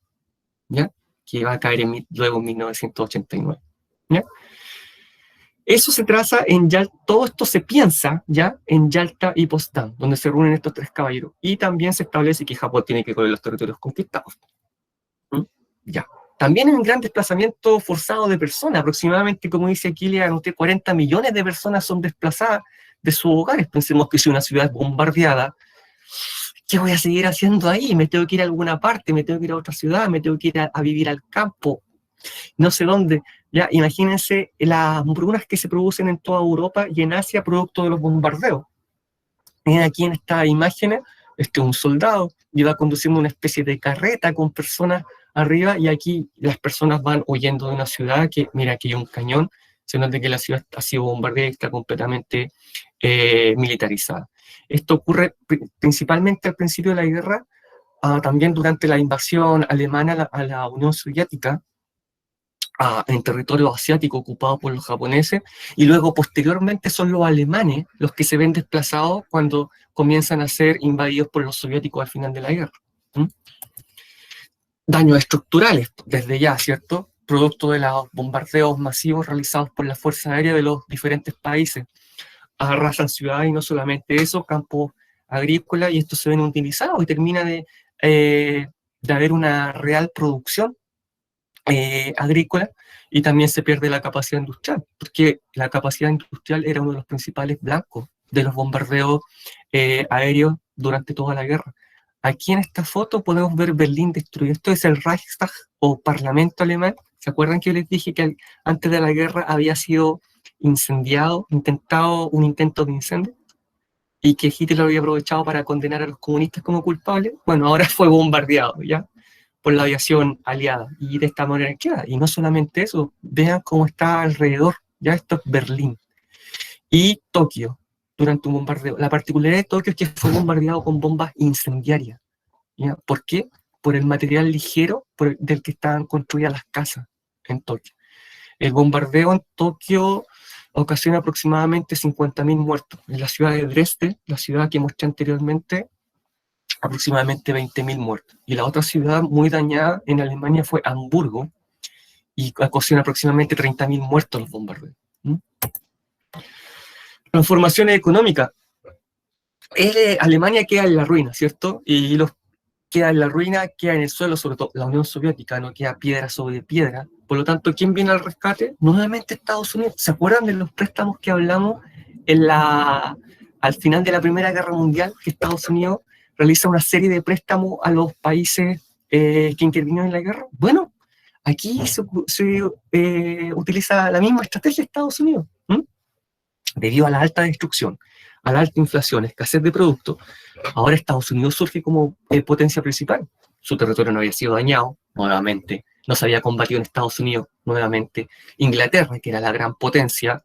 ¿ya?, que va a caer luego en 1989. ¿Ya? Eso se traza en Yalta, todo esto se piensa ya en Yalta y Potsdam, donde se reúnen estos tres caballeros. Y también se establece que Japón tiene que correr los territorios conquistados. Ya. También en un gran desplazamiento forzado de personas, aproximadamente, como dice aquí, 40 millones de personas son desplazadas de sus hogares. Pensemos que si una ciudad es bombardeada, ¿qué voy a seguir haciendo ahí? Me tengo que ir a alguna parte, me tengo que ir a otra ciudad, me tengo que ir a vivir al campo, no sé dónde. Ya, imagínense las hambrunas que se producen en toda Europa y en Asia producto de los bombardeos. Miren aquí en estas imágenes, un soldado iba conduciendo una especie de carreta con personas arriba, y aquí las personas van huyendo de una ciudad que, mira, aquí hay un cañón, se nota que la ciudad ha sido bombardeada y está completamente militarizada. Esto ocurre principalmente al principio de la guerra, también durante la invasión alemana a la Unión Soviética, en territorio asiático ocupado por los japoneses, y luego posteriormente son los alemanes los que se ven desplazados cuando comienzan a ser invadidos por los soviéticos al final de la guerra. Daños estructurales, desde ya, ¿cierto?, producto de los bombardeos masivos realizados por la Fuerza Aérea de los diferentes países. Arrasan ciudades, y no solamente eso, campos agrícolas, y estos se ven utilizados, y termina de haber una real producción agrícola, y también se pierde la capacidad industrial, porque la capacidad industrial era uno de los principales blancos de los bombardeos aéreos durante toda la guerra. Aquí en esta foto podemos ver Berlín destruido. Esto es el Reichstag o Parlamento alemán. ¿Se acuerdan que yo les dije que antes de la guerra había sido incendiado, un intento de incendio, y que Hitler lo había aprovechado para condenar a los comunistas como culpables? Bueno, ahora fue bombardeado, ¿ya?, por la aviación aliada, y de esta manera queda. Y no solamente eso, vean cómo está alrededor, ya esto es Berlín. Y Tokio, durante un bombardeo. La particularidad de Tokio es que fue bombardeado con bombas incendiarias, ¿ya? ¿Por qué? Por el material ligero del que estaban construidas las casas en Tokio. El bombardeo en Tokio ocasiona aproximadamente 50.000 muertos. En la ciudad de Dresde, la ciudad que mostré anteriormente, aproximadamente 20.000 muertos. Y la otra ciudad muy dañada en Alemania fue Hamburgo, y ocasiona aproximadamente 30.000 muertos los bombardeos. Transformaciones económicas. Alemania queda en la ruina, ¿cierto? Y queda en la ruina, queda en el suelo, sobre todo la Unión Soviética, no queda piedra sobre piedra. Por lo tanto, ¿quién viene al rescate? Nuevamente Estados Unidos. ¿Se acuerdan de los préstamos que hablamos al final de la Primera Guerra Mundial, que Estados Unidos realiza una serie de préstamos a los países que intervinieron en la guerra? Bueno, aquí se utiliza la misma estrategia de Estados Unidos. Debido a la alta destrucción, a la alta inflación, escasez de productos, ahora Estados Unidos surge como potencia principal. Su territorio no había sido dañado, nuevamente. No se había combatido en Estados Unidos, nuevamente. Inglaterra, que era la gran potencia,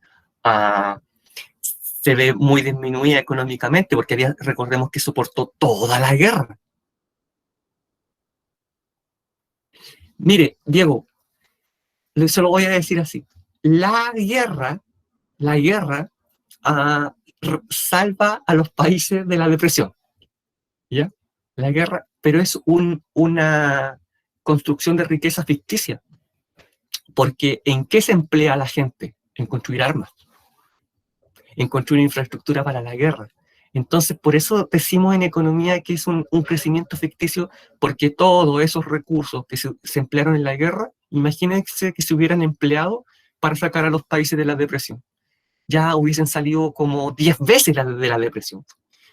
se ve muy disminuida económicamente, porque recordemos que soportó toda la guerra. Mire, Diego, se lo voy a decir así. La guerra salva a los países de la depresión, ¿ya? La guerra, pero es una construcción de riqueza ficticia, porque ¿en qué se emplea la gente? En construir armas, en construir infraestructura para la guerra. Entonces, por eso decimos en economía que es un crecimiento ficticio, porque todos esos recursos que se emplearon en la guerra, imagínense que se hubieran empleado para sacar a los países de la depresión. Ya hubiesen salido como 10 veces de la depresión.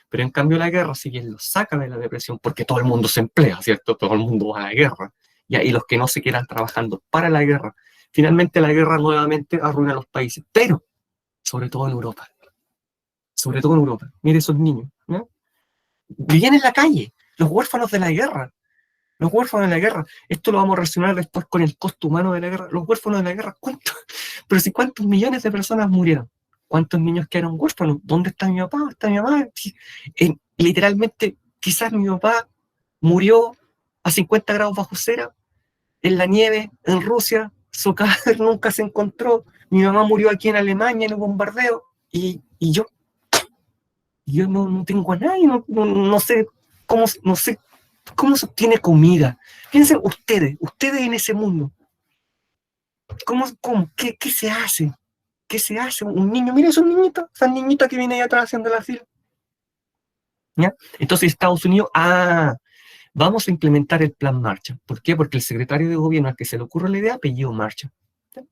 Pero en cambio la guerra, si bien los saca de la depresión, porque todo el mundo se emplea, ¿cierto? Todo el mundo va a la guerra. Y los que no se quedan trabajando para la guerra, finalmente la guerra nuevamente arruina a los países, pero sobre todo en Europa. Sobre todo en Europa. Mire esos niños, ¿no? Vivían en la calle, los huérfanos de la guerra. Los huérfanos de la guerra. Esto lo vamos a relacionar después con el costo humano de la guerra. Los huérfanos de la guerra, ¿cuántos? Pero si cuántos millones de personas murieron. ¿Cuántos niños quedaron huérfanos? ¿Dónde está mi papá? ¿Está mi mamá? Literalmente, quizás mi papá murió a 50 grados bajo cero, en la nieve, en Rusia, su cadáver nunca se encontró, mi mamá murió aquí en Alemania en un bombardeo, y yo no tengo a nadie, no sé cómo se obtiene comida. Piensen ustedes en ese mundo. ¿Qué se hace? ¿Qué se hace? Un niño, mira esa niñita que viene ahí atrás haciendo la fila. ¿Ya? Entonces Estados Unidos, vamos a implementar el plan Marshall. ¿Por qué? Porque el secretario de gobierno al que se le ocurre la idea, apellido Marshall,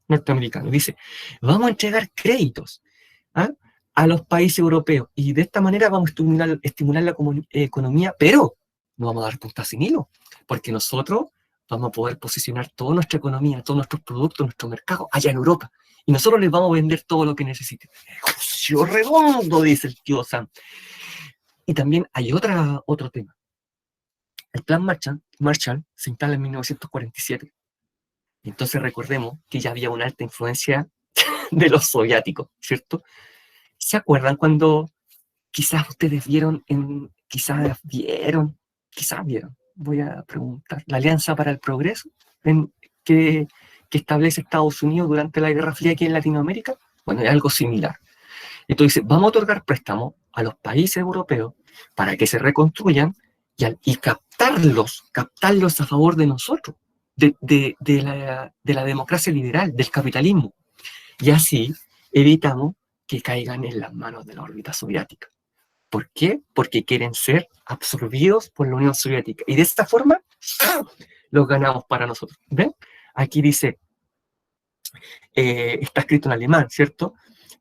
norteamericano, dice, vamos a entregar créditos a los países europeos y de esta manera vamos a estimular la economía, pero no vamos a dar punta sin hilo, porque nosotros vamos a poder posicionar toda nuestra economía, todos nuestros productos, nuestro mercado allá en Europa, y nosotros les vamos a vender todo lo que necesiten. ¡Negocio redondo!, dice el tío Sam. Y también hay otro tema. El plan Marshall se instala en 1947. Entonces recordemos que ya había una alta influencia de los soviéticos, ¿cierto? ¿Se acuerdan cuando quizás ustedes vieron, voy a preguntar, la Alianza para el Progreso que establece Estados Unidos durante la Guerra Fría aquí en Latinoamérica? Bueno, es algo similar. Entonces, vamos a otorgar préstamos a los países europeos para que se reconstruyan y captarlos a favor de nosotros, de la democracia liberal, del capitalismo. Y así evitamos que caigan en las manos de la órbita soviética. ¿Por qué? Porque quieren ser absorbidos por la Unión Soviética. Y de esta forma, los ganamos para nosotros. ¿Ven? Aquí dice, está escrito en alemán, ¿cierto?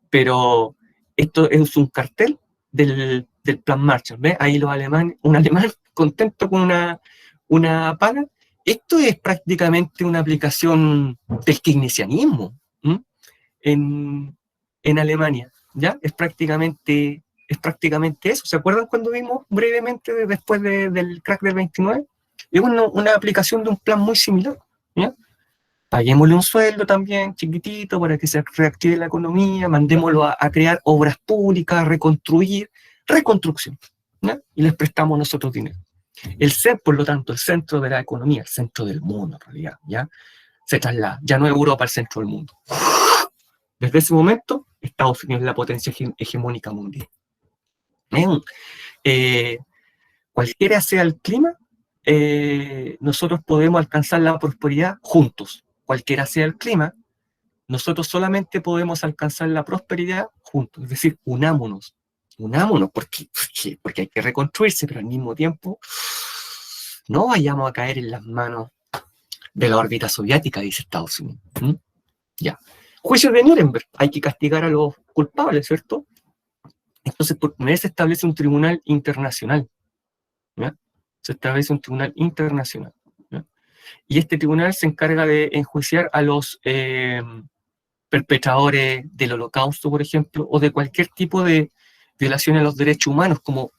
Pero esto es un cartel del plan Marshall. ¿Ves? Ahí los alemanes, un alemán contento con una pala. Esto es prácticamente una aplicación del keynesianismo en Alemania. ¿Ya? Es prácticamente eso. ¿Se acuerdan cuando vimos brevemente después del crack del 29? Es una aplicación de un plan muy similar. ¿Ya? Paguémosle un sueldo también chiquitito para que se reactive la economía, mandémoslo a crear obras públicas, a reconstrucción, ¿ya? Y les prestamos nosotros dinero. El ser, por lo tanto, el centro de la economía, el centro del mundo en realidad, ¿ya? Se traslada, ya no es Europa el centro del mundo. Desde ese momento, Estados Unidos es la potencia hegemónica mundial. Cualquiera sea el clima, nosotros podemos alcanzar la prosperidad juntos. Cualquiera sea el clima, nosotros solamente podemos alcanzar la prosperidad juntos. Es decir, unámonos, porque hay que reconstruirse, pero al mismo tiempo no vayamos a caer en las manos de la órbita soviética, dice Estados Unidos. Ya. Juicio de Nuremberg, hay que castigar a los culpables, ¿cierto? Entonces, por primera vez se establece un tribunal internacional. ¿Ya? Se establece un tribunal internacional. ¿Ya? Y este tribunal se encarga de enjuiciar a los perpetradores del Holocausto, por ejemplo, o de cualquier tipo de violación a los derechos humanos, como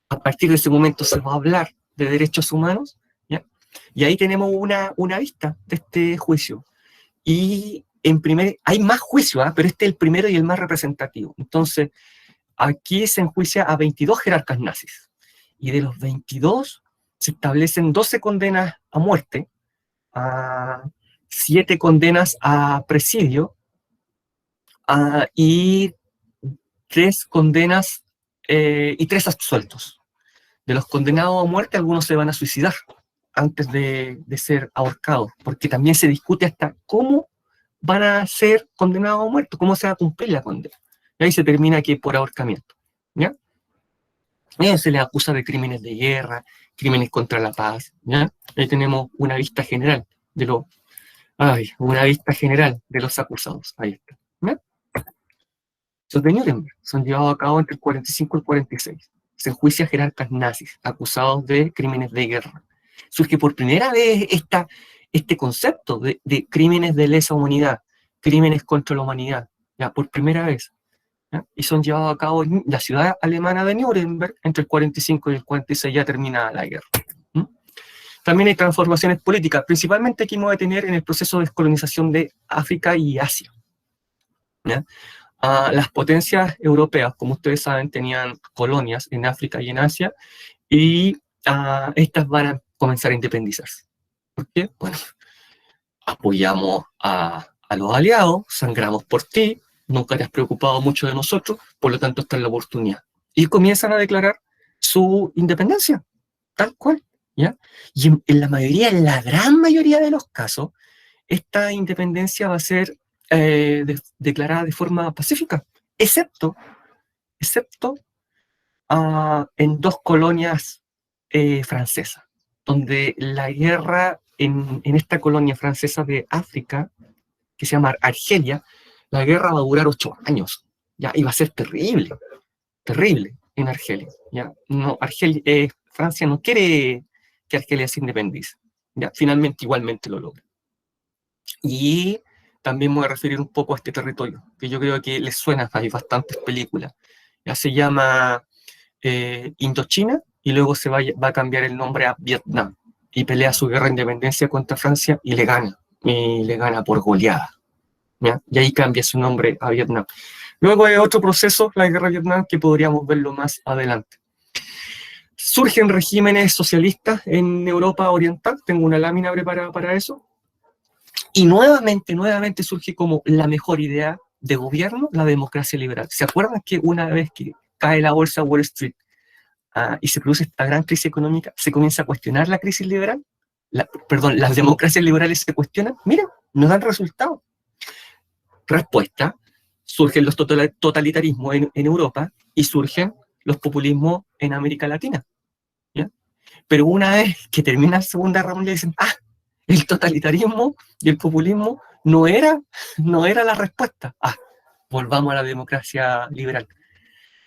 a partir de ese momento se va a hablar de derechos humanos, ¿ya? Y ahí tenemos una vista de este juicio. Y hay más juicios, pero este es el primero y el más representativo. Entonces, aquí se enjuicia a 22 jerarcas nazis. Y de los 22 se establecen 12 condenas a muerte, a 7 condenas a presidio y 3 condenas y 3 absueltos. De los condenados a muerte, algunos se van a suicidar antes de ser ahorcados, porque también se discute hasta cómo van a ser condenados a muerte, cómo se va a cumplir la condena. Y ahí se termina aquí por ahorcamiento. ¿Ya? Se les acusa de crímenes de guerra, crímenes contra la paz. ¿Ya? Ahí tenemos una vista general de los acusados. Ahí está. ¿Ya? Los de Nuremberg son llevados a cabo entre el 45 y el 46. Se enjuicia a jerarcas nazis acusados de crímenes de guerra. Surge por primera vez este concepto de crímenes de lesa humanidad, crímenes contra la humanidad, ya por primera vez. ¿Ya? Y son llevados a cabo en la ciudad alemana de Nuremberg entre el 45 y el 46, ya terminada la guerra. También hay transformaciones políticas, principalmente aquí me voy a detener en el proceso de descolonización de África y Asia. ¿Ya? Las potencias europeas, como ustedes saben, tenían colonias en África y en Asia, y estas van a comenzar a independizarse. ¿Por qué? Bueno, apoyamos a los aliados, sangramos por ti, nunca te has preocupado mucho de nosotros, por lo tanto esta es la oportunidad. Y comienzan a declarar su independencia, tal cual. ¿Ya? Y en la mayoría, en la gran mayoría de los casos, esta independencia va a ser declarada de forma pacífica, excepto en dos colonias francesas, donde la guerra en esta colonia francesa de África, que se llama Argelia, la guerra va a durar 8 años, ¿ya? Y va a ser terrible, terrible en Argelia, ¿ya? No, Francia no quiere que Argelia se independice, ¿ya? Finalmente igualmente lo logra. Y también me voy a referir un poco a este territorio, que yo creo que les suena, hay bastantes películas. Ya se llama Indochina, y luego va a cambiar el nombre a Vietnam, y pelea su guerra de independencia contra Francia y le gana por goleada. ¿Ya? Y ahí cambia su nombre a Vietnam. Luego hay otro proceso, la guerra de Vietnam, que podríamos verlo más adelante. Surgen regímenes socialistas en Europa Oriental, tengo una lámina preparada para eso, y nuevamente surge como la mejor idea de gobierno, la democracia liberal. ¿Se acuerdan que una vez que cae la bolsa Wall Street y se produce esta gran crisis económica, se comienza a cuestionar la crisis liberal? Las democracias liberales se cuestionan. Mira, no dan resultado. Respuesta, surgen los totalitarismos en Europa y surgen los populismos en América Latina. ¿Ya? Pero una vez que termina la Segunda Guerra Mundial dicen, el totalitarismo y el populismo no era la respuesta. Volvamos a la democracia liberal.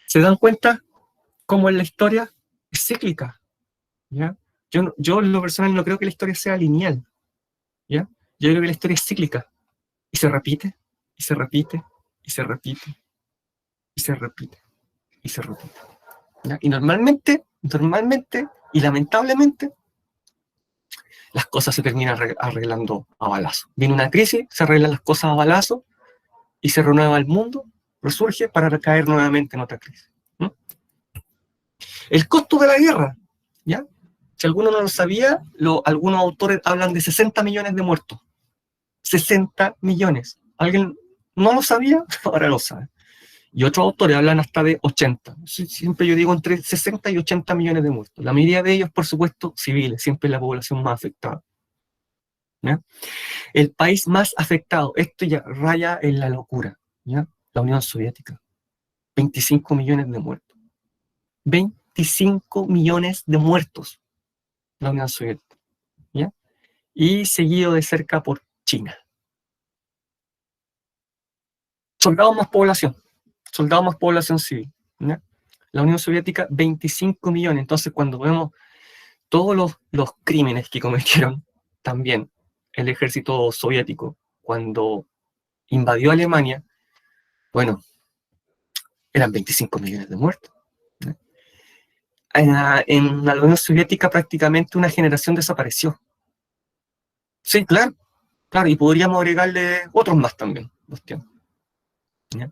¿Se dan cuenta cómo en la historia es cíclica? ¿Ya? Yo en lo personal no creo que la historia sea lineal. ¿Ya? Yo creo que la historia es cíclica. Y se repite, y se repite, y se repite, y se repite, y se repite. ¿Ya? Y normalmente, y lamentablemente, las cosas se terminan arreglando a balazo. Viene una crisis, se arreglan las cosas a balazo, y se renueva el mundo, resurge para recaer nuevamente en otra crisis. ¿No? El costo de la guerra, ¿ya? Si alguno no lo sabía, algunos autores hablan de 60 millones de muertos. 60 millones. ¿Alguien no lo sabía? Ahora lo sabe. Y otros autores hablan hasta de 80. Siempre yo digo entre 60 y 80 millones de muertos. La mayoría de ellos, por supuesto, civiles, siempre la población más afectada. ¿Ya? El país más afectado, esto ya raya en la locura, ¿ya? La Unión Soviética. 25 millones de muertos. 25 millones de muertos, la Unión Soviética. ¿Ya? Y seguido de cerca por China. Soldados más población civil. ¿Ya? La Unión Soviética, 25 millones. Entonces, cuando vemos todos los crímenes que cometieron también el ejército soviético cuando invadió Alemania, bueno, eran 25 millones de muertos. ¿Ya? En la Unión Soviética prácticamente una generación desapareció. Sí, claro, y podríamos agregarle otros más también. ¿Ya?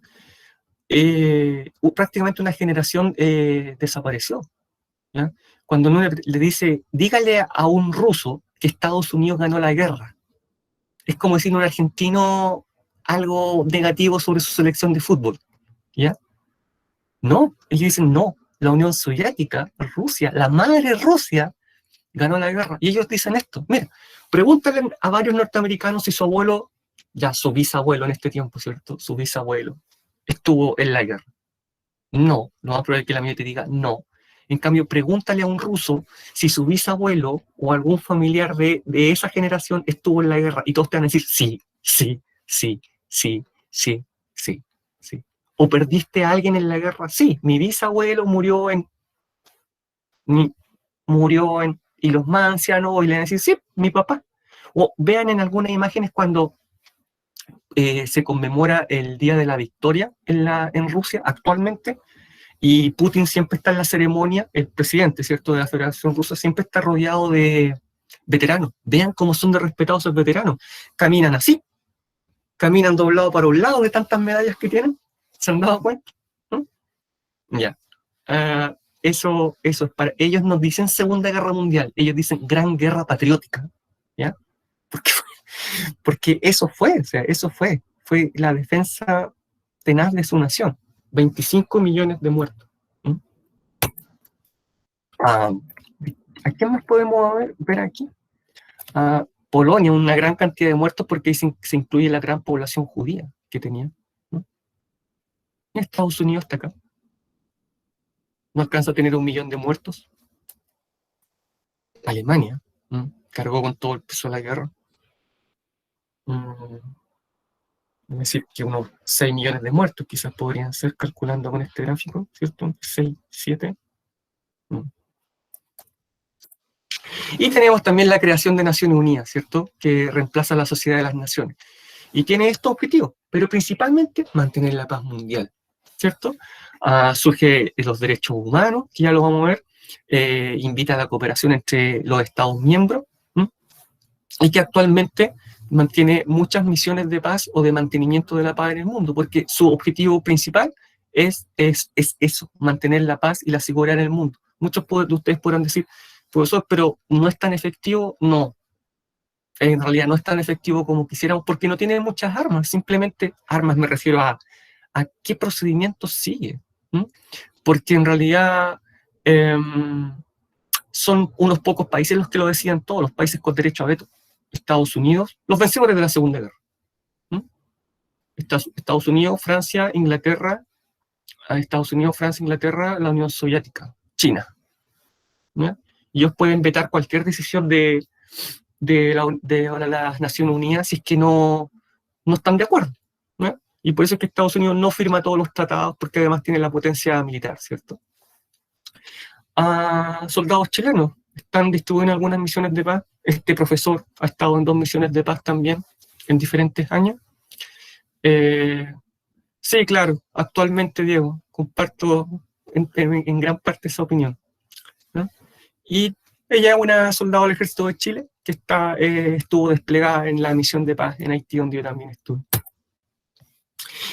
Prácticamente una generación desapareció. ¿Ya? Cuando uno le dice, dígale a un ruso que Estados Unidos ganó la guerra, es como decir a un argentino algo negativo sobre su selección de fútbol. ¿Ya? No, ellos dicen no, la Unión Soviética, Rusia, la madre Rusia, ganó la guerra. Y ellos dicen esto. Mira, pregúntale a varios norteamericanos si su abuelo, ya su bisabuelo en este tiempo, ¿cierto? Su bisabuelo estuvo en la guerra. No, no va a probar que la mía te diga no. En cambio, pregúntale a un ruso si su bisabuelo o algún familiar de esa generación estuvo en la guerra y todos te van a decir sí, sí, sí, sí, sí, sí, sí. ¿O perdiste a alguien en la guerra? Sí, mi bisabuelo murió en, y los más ancianos hoy le van a decir, sí, mi papá. O vean en algunas imágenes cuando se conmemora el Día de la Victoria en Rusia actualmente, y Putin siempre está en la ceremonia, el presidente, ¿cierto?, de la Federación Rusa, siempre está rodeado de veteranos. Vean cómo son de respetados esos veteranos. Caminan así, caminan doblado para un lado de tantas medallas que tienen. ¿Se han dado cuenta? ¿No? Ya. Eso es para ellos. Nos dicen Segunda Guerra Mundial, ellos dicen Gran Guerra Patriótica, ¿ya? Porque eso fue, o sea, fue la defensa tenaz de su nación. 25 millones de muertos. ¿Mm? ¿A quién más podemos ver aquí? Polonia, una gran cantidad de muertos porque se incluye la gran población judía que tenía, ¿no? Estados Unidos está acá. No alcanza a tener 1 millón de muertos. Alemania, ¿no?, cargó con todo el peso de la guerra. Es decir, que unos 6 millones de muertos quizás podrían ser, calculando con este gráfico, ¿cierto? 6, 7. Y tenemos también la creación de Naciones Unidas, ¿cierto?, que reemplaza la Sociedad de las Naciones. Y tiene estos objetivos, pero principalmente mantener la paz mundial, ¿cierto? Surge los derechos humanos, que ya lo vamos a ver, invita a la cooperación entre los Estados miembros, y que actualmente mantiene muchas misiones de paz o de mantenimiento de la paz en el mundo, porque su objetivo principal es eso, mantener la paz y la seguridad en el mundo. Muchos de ustedes podrán decir, profesor, pero no es tan efectivo. No, en realidad no es tan efectivo como quisiéramos, porque no tiene muchas armas. Simplemente armas, me refiero a qué procedimientos sigue, ¿m? Porque en realidad son unos pocos países los que lo decían todos, los países con derecho a veto. Estados Unidos, los vencedores de la Segunda Guerra. Estados Unidos, Francia, Inglaterra, la Unión Soviética, China, ¿ya? Y ellos pueden vetar cualquier decisión de las Naciones Unidas si es que no están de acuerdo, ¿no? Y por eso es que Estados Unidos no firma todos los tratados, porque además tiene la potencia militar, ¿cierto? Soldados chilenos están distribuidos en algunas misiones de paz. Este profesor ha estado en 2 misiones de paz también, en diferentes años. Sí, claro, actualmente, Diego, comparto en gran parte esa opinión, ¿no? Y ella es una soldado del Ejército de Chile que estuvo desplegada en la misión de paz en Haití, donde yo también estuve.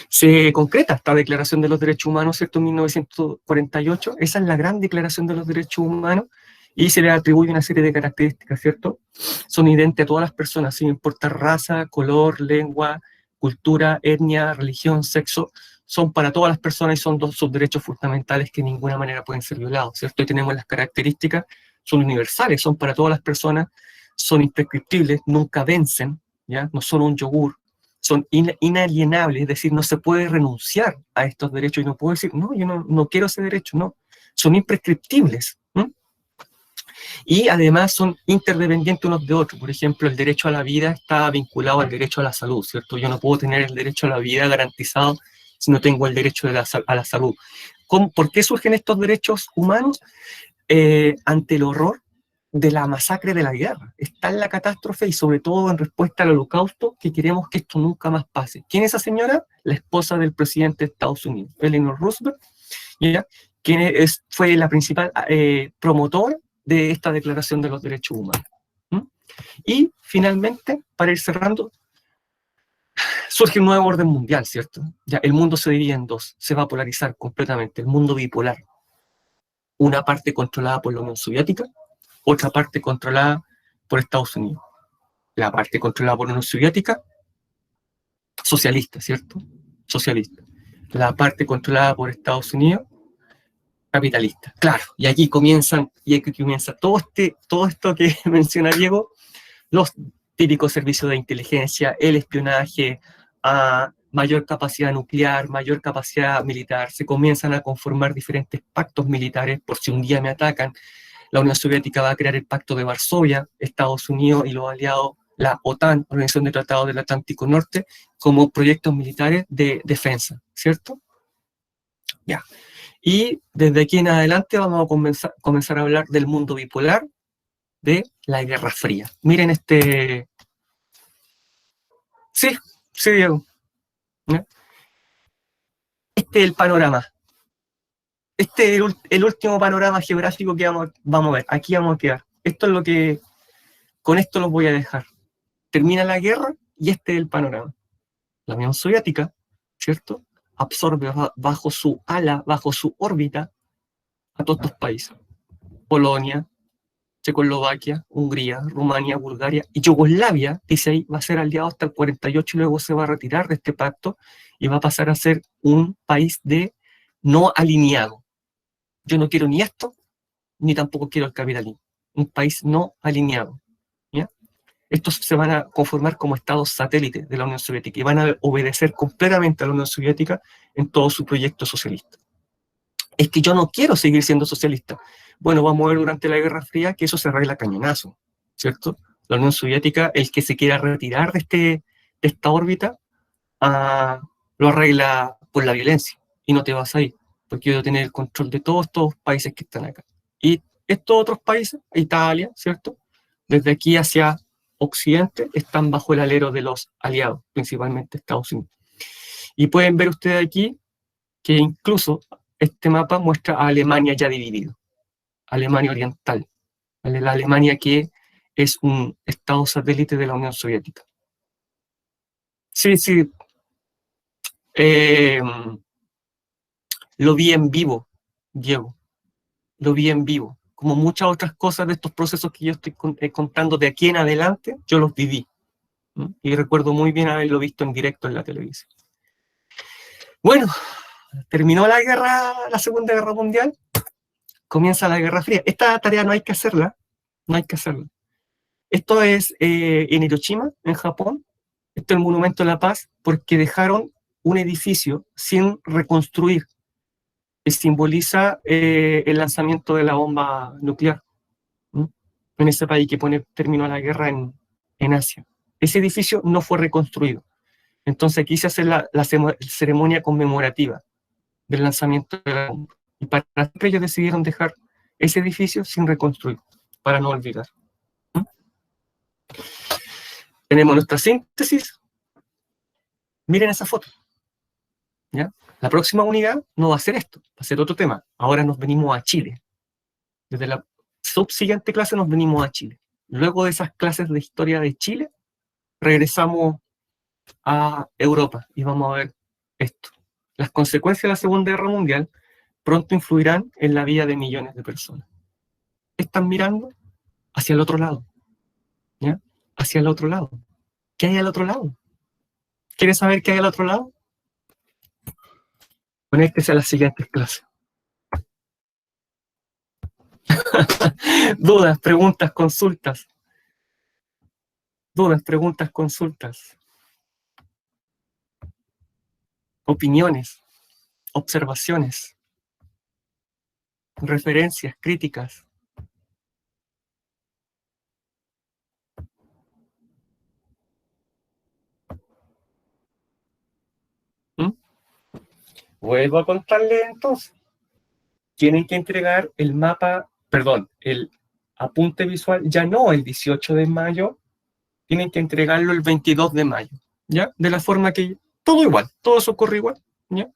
Se concreta esta Declaración de los Derechos Humanos, ¿cierto?, en 1948. Esa es la gran Declaración de los Derechos Humanos, y se le atribuye una serie de características, ¿cierto? Son idénticas a todas las personas, sin importar raza, color, lengua, cultura, etnia, religión, sexo. Son para todas las personas y son sus derechos fundamentales que de ninguna manera pueden ser violados, ¿cierto? Y tenemos las características, son universales, son para todas las personas, son imprescriptibles, nunca vencen, ¿ya? No son un yogur, son inalienables, es decir, no se puede renunciar a estos derechos, y no puedo decir, no, yo no quiero ese derecho, no, son imprescriptibles, ¿no? Y además son interdependientes unos de otros. Por ejemplo, el derecho a la vida está vinculado al derecho a la salud, ¿cierto? Yo no puedo tener el derecho a la vida garantizado si no tengo el derecho a la salud. ¿Por qué surgen estos derechos humanos? Ante el horror de la masacre de la guerra. Está en la catástrofe, y sobre todo en respuesta al holocausto, que queremos que esto nunca más pase. ¿Quién es esa señora? La esposa del presidente de Estados Unidos, Eleanor Roosevelt, ¿ya?, quien fue la principal promotora de esta Declaración de los Derechos Humanos. Y finalmente, para ir cerrando, surge un nuevo orden mundial, ¿cierto? Ya, el mundo se divide en dos, se va a polarizar completamente, el mundo bipolar. Una parte controlada por la Unión Soviética, otra parte controlada por Estados Unidos. La parte controlada por la Unión Soviética, socialista, ¿cierto? Socialista. La parte controlada por Estados Unidos, capitalista. Claro, y aquí comienza todo esto que menciona Diego, los típicos servicios de inteligencia, el espionaje, mayor capacidad nuclear, mayor capacidad militar. Se comienzan a conformar diferentes pactos militares por si un día me atacan. La Unión Soviética va a crear el Pacto de Varsovia, Estados Unidos y los aliados, la OTAN, Organización de Tratados del Atlántico Norte, como proyectos militares de defensa, ¿cierto? Ya. Y desde aquí en adelante vamos a comenzar a hablar del mundo bipolar, de la Guerra Fría. Miren este... Sí, sí, Diego. ¿Ya? Este es el panorama. Este es el último panorama geográfico que vamos a ver. Aquí vamos a quedar. Esto es lo que... Con esto los voy a dejar. Termina la guerra y este es el panorama. La Unión Soviética, ¿cierto? Absorbe bajo su ala, bajo su órbita, a todos estos países. Polonia, Checoslovaquia, Hungría, Rumania, Bulgaria y Yugoslavia, dice ahí, va a ser aliado hasta el 48 y luego se va a retirar de este pacto y va a pasar a ser un país de no alineado. Yo no quiero ni esto, ni tampoco quiero el capitalismo. Un país no alineado. ¿Ya? Estos se van a conformar como estados satélites de la Unión Soviética y van a obedecer completamente a la Unión Soviética en todo su proyecto socialista. Es que yo no quiero seguir siendo socialista. Bueno, vamos a ver durante la Guerra Fría que eso se arregla a cañonazo, ¿cierto? La Unión Soviética, el que se quiera retirar de esta órbita, lo arregla por la violencia y no te vas a ir, porque yo voy a tener el control de todos estos países que están acá. Y estos otros países, Italia, ¿cierto? Desde aquí hacia Occidente están bajo el alero de los aliados, principalmente Estados Unidos. Y pueden ver ustedes aquí que incluso este mapa muestra a Alemania ya dividido, Alemania Oriental, la Alemania que es un estado satélite de la Unión Soviética. Sí, sí, eh, lo vi en vivo, Diego, lo vi en vivo. Como muchas otras cosas de estos procesos que yo estoy contando de aquí en adelante, yo los viví. ¿No? Y recuerdo muy bien haberlo visto en directo en la televisión. Bueno, terminó la guerra, la Segunda Guerra Mundial, comienza la Guerra Fría. Esta tarea no hay que hacerla, no hay que hacerla. Esto es en Hiroshima, en Japón. Esto es el Monumento a la Paz, porque dejaron un edificio sin reconstruir, que simboliza el lanzamiento de la bomba nuclear, ¿no? En ese país que pone término a la guerra en Asia. Ese edificio no fue reconstruido. Entonces aquí se hace la ceremonia conmemorativa del lanzamiento de la bomba. Y para siempre ellos decidieron dejar ese edificio sin reconstruir, para no olvidar. Tenemos nuestra síntesis. Miren esa foto. ¿Ya? La próxima unidad no va a ser esto, va a ser otro tema. Ahora nos venimos a Chile. Desde la subsiguiente clase nos venimos a Chile. Luego de esas clases de historia de Chile, regresamos a Europa y vamos a ver esto. Las consecuencias de la Segunda Guerra Mundial pronto influirán en la vida de millones de personas. Están mirando hacia el otro lado. ¿Ya? Hacia el otro lado. ¿Qué hay al otro lado? ¿Quieres saber qué hay al otro lado? Conéctese a las siguientes clases. Dudas, preguntas, consultas. Dudas, preguntas, consultas. Opiniones, observaciones, referencias, críticas. ¿Mm? Vuelvo a contarle entonces. Tienen que entregar el mapa, perdón, el apunte visual, ya no el 18 de mayo, tienen que entregarlo el 22 de mayo, ¿ya? De la forma que todo igual, todo eso ocurre igual, ¿ya?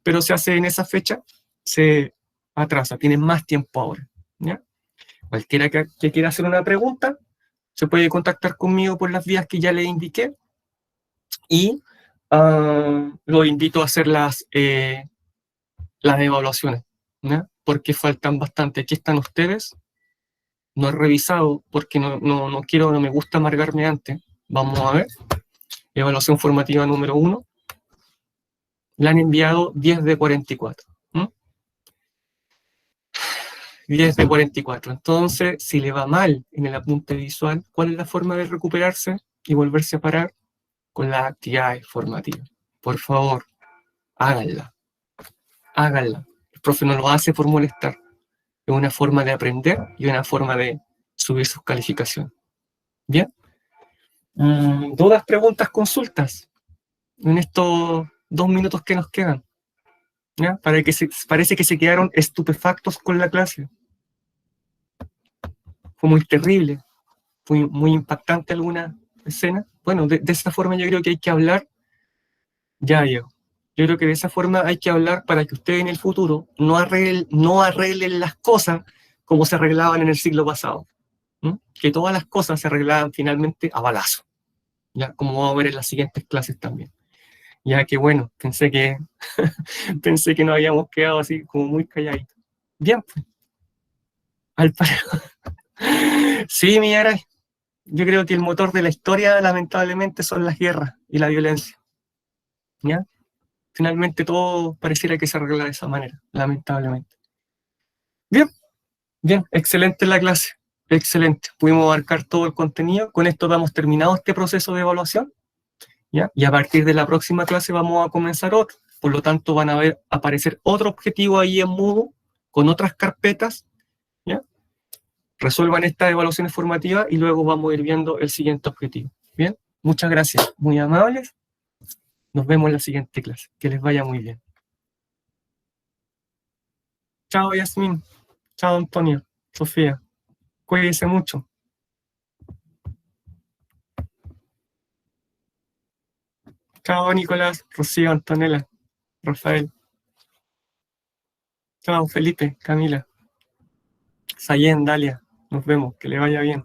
Pero se hace en esa fecha, se atrasa, tienen más tiempo ahora, ¿ya? Cualquiera que quiera hacer una pregunta, se puede contactar conmigo por las vías que ya le indiqué y lo invito a hacer las evaluaciones, ¿ya? Porque faltan bastante. Aquí están ustedes. No he revisado porque no quiero, no me gusta amargarme antes. Vamos a ver. Evaluación formativa número 1. La han enviado 10 de 44. 10 de 44. Entonces, si le va mal en el apunte visual, ¿cuál es la forma de recuperarse y volverse a parar? Con las actividades formativas. Por favor, háganla. Háganla. El profe no lo hace por molestar. Es una forma de aprender y una forma de subir sus calificaciones. ¿Bien? ¿Dudas, preguntas, consultas en estos 2 minutos que nos quedan? ¿Ya? Parece que se quedaron estupefactos con la clase. Fue muy terrible, fue muy impactante alguna escena. Bueno, de esa forma yo creo que hay que hablar, ya, Diego. Yo creo que de esa forma hay que hablar para que ustedes en el futuro no arreglen las cosas como se arreglaban en el siglo pasado. ¿Mm? Que todas las cosas se arreglaban finalmente a balazo, ya como vamos a ver en las siguientes clases también. Ya que bueno, pensé que nos habíamos quedado así como muy calladitos. Bien, pues, al parejo. Sí, mi Aray, yo creo que el motor de la historia, lamentablemente, son las guerras y la violencia. ¿Ya? Finalmente todo pareciera que se arregla de esa manera, lamentablemente. Bien, bien, excelente la clase. Excelente. Pudimos abarcar todo el contenido. Con esto damos terminado este proceso de evaluación. ¿Ya? Y a partir de la próxima clase vamos a comenzar otro. Por lo tanto, van a ver aparecer otro objetivo ahí en Moodle con otras carpetas. ¿Ya? Resuelvan estas evaluaciones formativas y luego vamos a ir viendo el siguiente objetivo. Bien, muchas gracias, muy amables. Nos vemos en la siguiente clase. Que les vaya muy bien. Chao, Yasmin. Chao, Antonio. Sofía. Cuídense mucho. Chao, Nicolás, Rocío, Antonella, Rafael. Chao, Felipe, Camila. Sayen, Dalia. Nos vemos. Que le vaya bien.